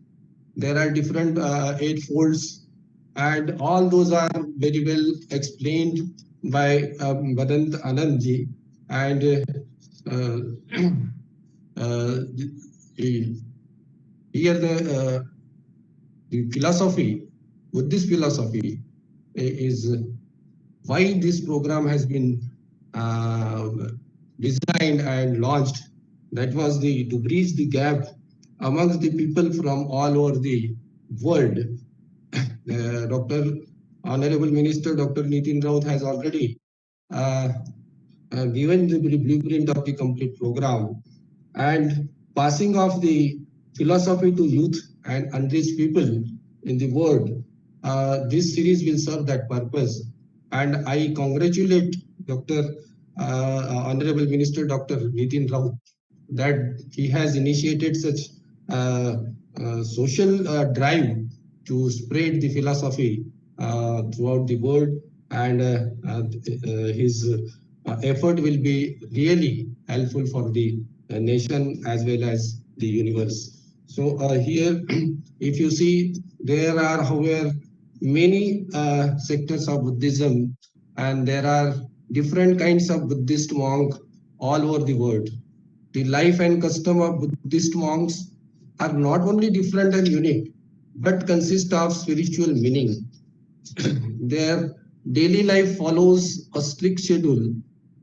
There are different 8 folds, and all those are very well explained by Badant Anandji. And here the philosophy, Buddhist philosophy, is why this program has been designed and launched. That was to bridge the gap amongst the people from all over the world. Honorable Minister Dr. Nitin Raut has already given the blueprint of the complete program, and passing off the philosophy to youth and unreached people in the world. This series will serve that purpose, and I congratulate Honorable Minister Dr. Nitin Raut that he has initiated such social drive to spread the philosophy throughout the world, and his effort will be really helpful for the nation as well as the universe. So here, if you see, there are, however, many sectors of Buddhism, and there are different kinds of Buddhist monks all over the world. The life and custom of Buddhist monks are not only different and unique, but consist of spiritual meaning. Their daily life follows a strict schedule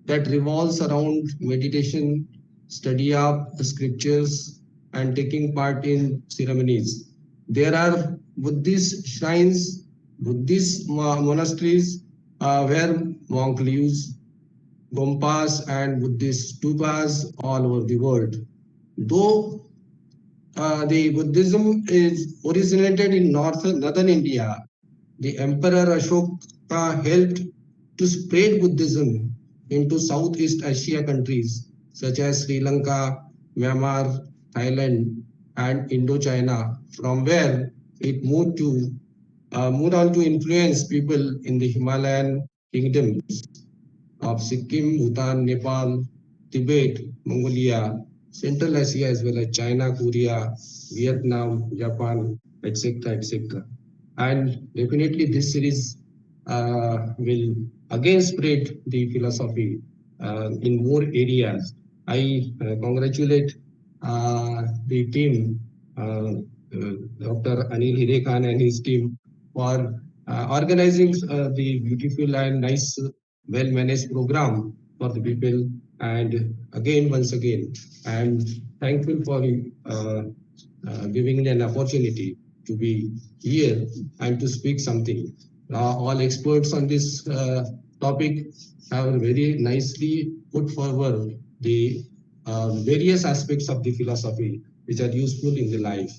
that revolves around meditation, study of scriptures, and taking part in ceremonies. There are Buddhist shrines, Buddhist monasteries where monk lives, gompas and Buddhist stupas all over the world. Though the Buddhism is originated in northern India, the Emperor Ashoka helped to spread Buddhism into Southeast Asia countries such as Sri Lanka, Myanmar, Thailand, and Indochina, from where it moved to moved on to influence people in the Himalayan kingdoms of Sikkim, Bhutan, Nepal, Tibet, Mongolia, Central Asia, as well as China, Korea, Vietnam, Japan, etc., etc. And definitely this series will again spread the philosophy in more areas. I congratulate the team, Dr. Anil Hirekhan and his team, for organizing the beautiful and nice, well-managed program for the people. And again, once again, I'm thankful for giving me an opportunity to be here and to speak something. All experts on this topic have very nicely put forward the various aspects of the philosophy which are useful in the life.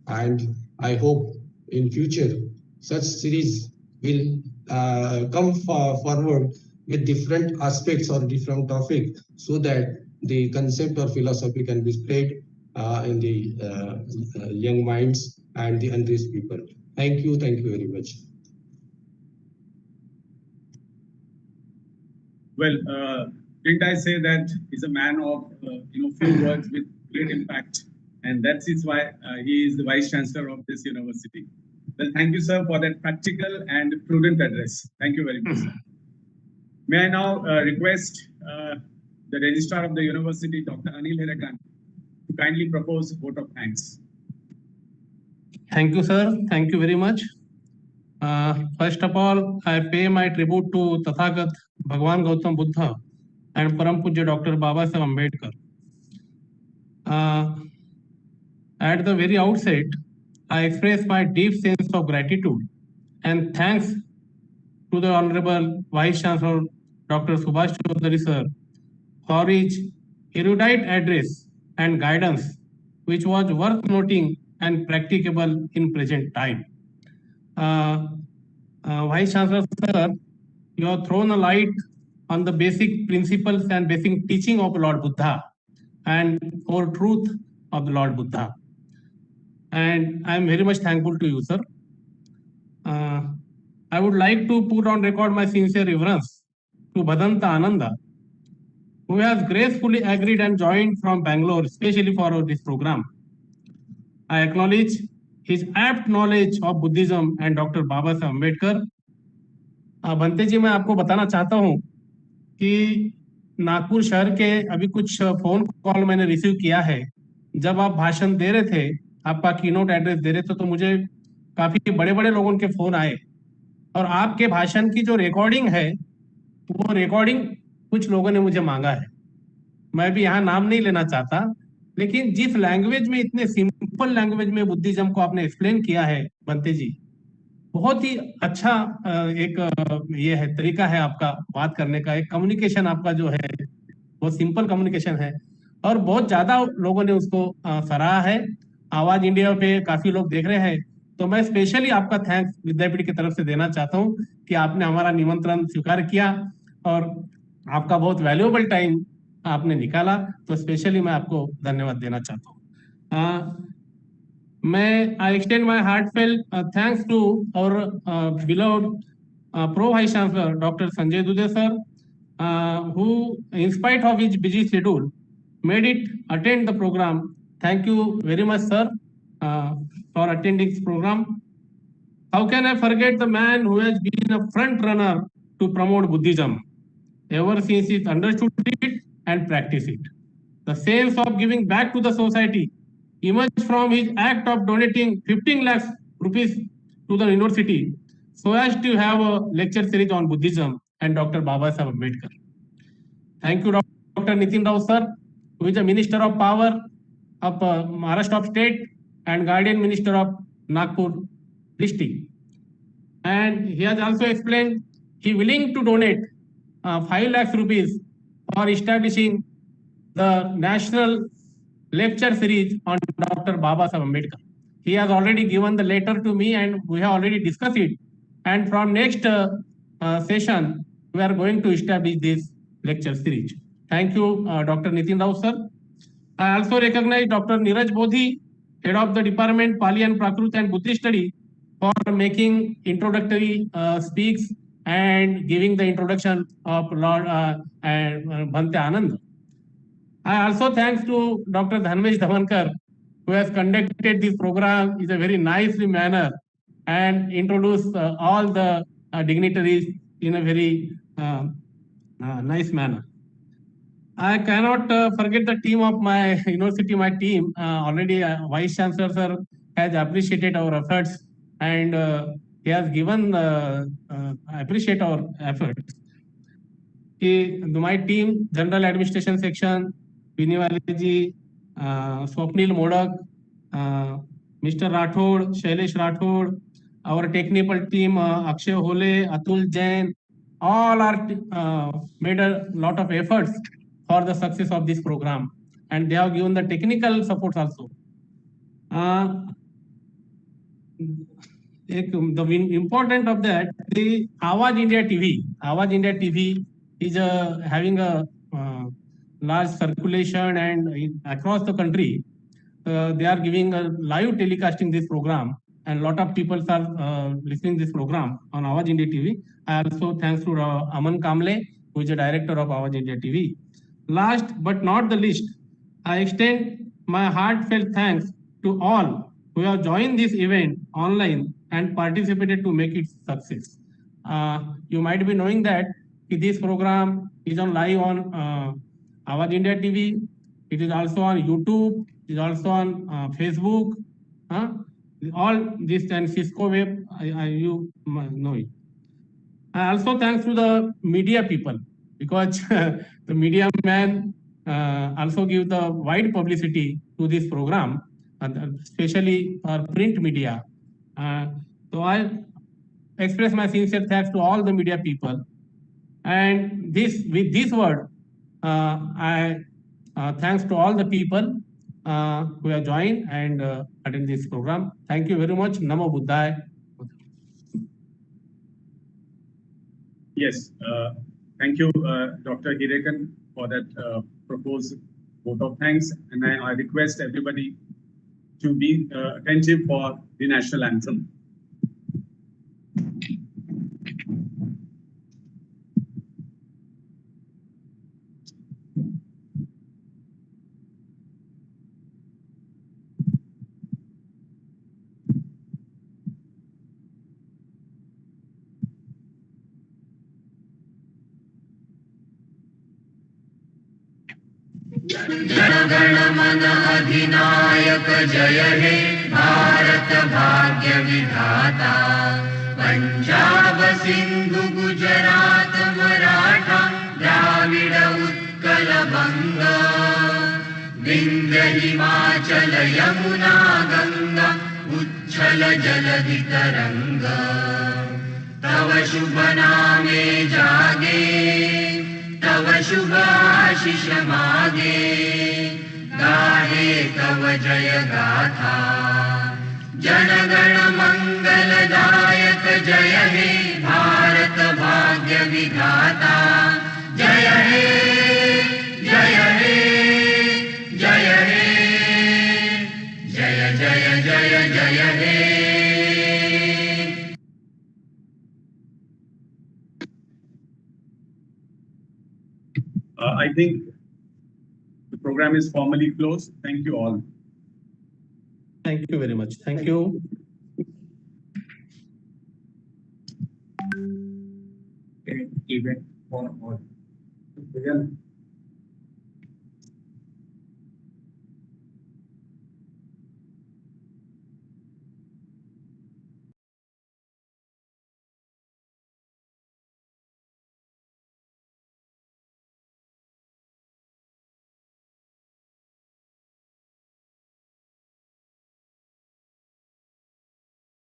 And I hope in future such series will come forward with different aspects or different topics so that the concept or philosophy can be spread in the young minds and the unreached people. Thank you very much. Well, didn't I say that he's a man of few words with great impact, and that's why he is the Vice Chancellor of this university. Well, thank you, sir, for that practical and prudent address. Thank you very much, sir. May I now request the Registrar of the University, Dr. Anil Hirekhan, to kindly propose a vote of thanks. Thank you, sir. Thank you very much. First of all, I pay my tribute to Tathagat Bhagwan Gautam Buddha and Param Pujya Dr. Babasaheb Ambedkar. At the very outset, I express my deep sense of gratitude and thanks to the Honorable Vice Chancellor Dr. Subhash Chaudhary sir for his erudite address and guidance, which was worth noting and practicable in present time. Vice Chancellor sir, you have thrown a light on the basic principles and basic teaching of Lord Buddha and core truth of the Lord Buddha. And I am very much thankful to you, sir. I would like to put on record my sincere reverence to Bhadanta Ananda, who has gracefully agreed and joined from Bangalore, especially for this program. I acknowledge his apt knowledge of Buddhism and Dr. Babasaheb Ambedkar. Bhante जी, मैं आपको बताना चाहता हूँ कि नागपुर शहर के अभी कुछ फोन कॉल मैंने रिसीव किया है. जब आप भाषण दे रहे थे, आपका कीनोट एड्रेस दे रहे थे, तो मुझे काफी बड़े बड़े लोगों के फोन आए और आपके भाषण की जो रिकॉर्डिंग है, वो रिकॉर्डिंग कुछ लोगों ने मुझे मांगा है. मैं भी यहाँ नाम नहीं लेना चाहता, लेकिन जिस लैंग्वेज में, इतने सिंपल लैंग्वेज में बुद्धिज्म को आपने एक्सप्लेन किया है बंते जी, बहुत ही अच्छा एक ये है तरीका है आपका बात करने का. एक कम्युनिकेशन आपका जो है वो सिंपल कम्युनिकेशन है और बहुत ज्यादा लोगों ने उसको सराहा है. आवाज इंडिया पे काफी लोग देख रहे हैं, तो मैं स्पेशली आपका थैंक्स विद्यापीठ की तरफ से देना चाहता हूँ कि आपने हमारा निमंत्रण स्वीकार किया और आपका बहुत वैल्यूएबल टाइम आपने निकाला, तो स्पेशली मैं आपको धन्यवाद देना चाहता हूँ. I extend my heartfelt thanks to our beloved Pro Vice Chancellor Dr. Sanjay Dude sir, who, in spite of his busy schedule, made it attend the program. Thank you very much, sir, for attending this program. How can I forget the man who has been a front runner to promote Buddhism ever since he understood it and practiced it? The sense of giving back to the society emerged from his act of donating 15 lakhs rupees to the university so as to have a lecture series on Buddhism and Dr. Babasaheb Ambedkar. Thank you, Dr. Nitin Raut sir, who is the Minister of Power of Maharashtra State and Guardian Minister of Nagpur District. And he has also explained he willing to donate 5 lakhs rupees for establishing the national lecture series on Dr. Babasaheb Ambedkar. He has already given the letter to me and we have already discussed it. And from next session, we are going to establish this lecture series. Thank you, Dr. Nitin Raut sir. I also recognize Dr. Neeraj Bodhi, Head of the Department Pali and Prakrit and Buddhist Study, for making introductory speaks and giving the introduction of Lord Bhante Anand. I also thanks to Dr. Dhanmesh Dhamankar, who has conducted this program in a very nicely manner and introduced all the dignitaries in a very nice manner. I cannot forget the team of my university, my team. Already Vice Chancellor sir has appreciated our efforts and he has given, I appreciate our efforts. My team, General Administration Section, Vinivali, Swapnil Modak, Mr. Rathod, Shailesh Rathod, our technical team, Akshay Hole, Atul Jain, all are made a lot of efforts for the success of this program, and they have given the technical support also. The important of that, the Awaz India TV is having a large circulation and across the country. They are giving a live telecasting this program, and a lot of people are listening this program on Awaz India TV. I also thanks to Aman Kamble, who is the director of Awaz India TV. Last but not the least, I extend my heartfelt thanks to all who have joined this event online and participated to make it success. You might be knowing that this program is on live on Awaz India TV. It is also on YouTube. It is also on Facebook. All this and Cisco Web, you know it. I also thanks to the media people, because the media man also give the wide publicity to this program, especially for print media. So I express my sincere thanks to all the media people. And with this word, I thanks to all the people who have joined and attend this program. Thank you very much. Namo Buddhaya. Yes, thank you, Dr. Hirekan, for that proposed vote of thanks. And I request everybody to be attentive for the national anthem. जनगण मन अधिनायक जय हे भारत भाग्य विधाता पंजाब सिंधु गुजरात मराठा द्राविड उत्कल बंग विंध्य हिमाचल यमुना गंगा उच्छल जलधि तरंग तव शुभ नामे जागे तव शुभ आशीष मागे गाहे तव जय गाथा जनगण मंगलदायक जय हे भारत भाग्य विधाता जय हे जय हे जय हे जय जय जय जय हे. I think the program is formally closed. Thank you all. Thank you very much. Thank you. Event for all.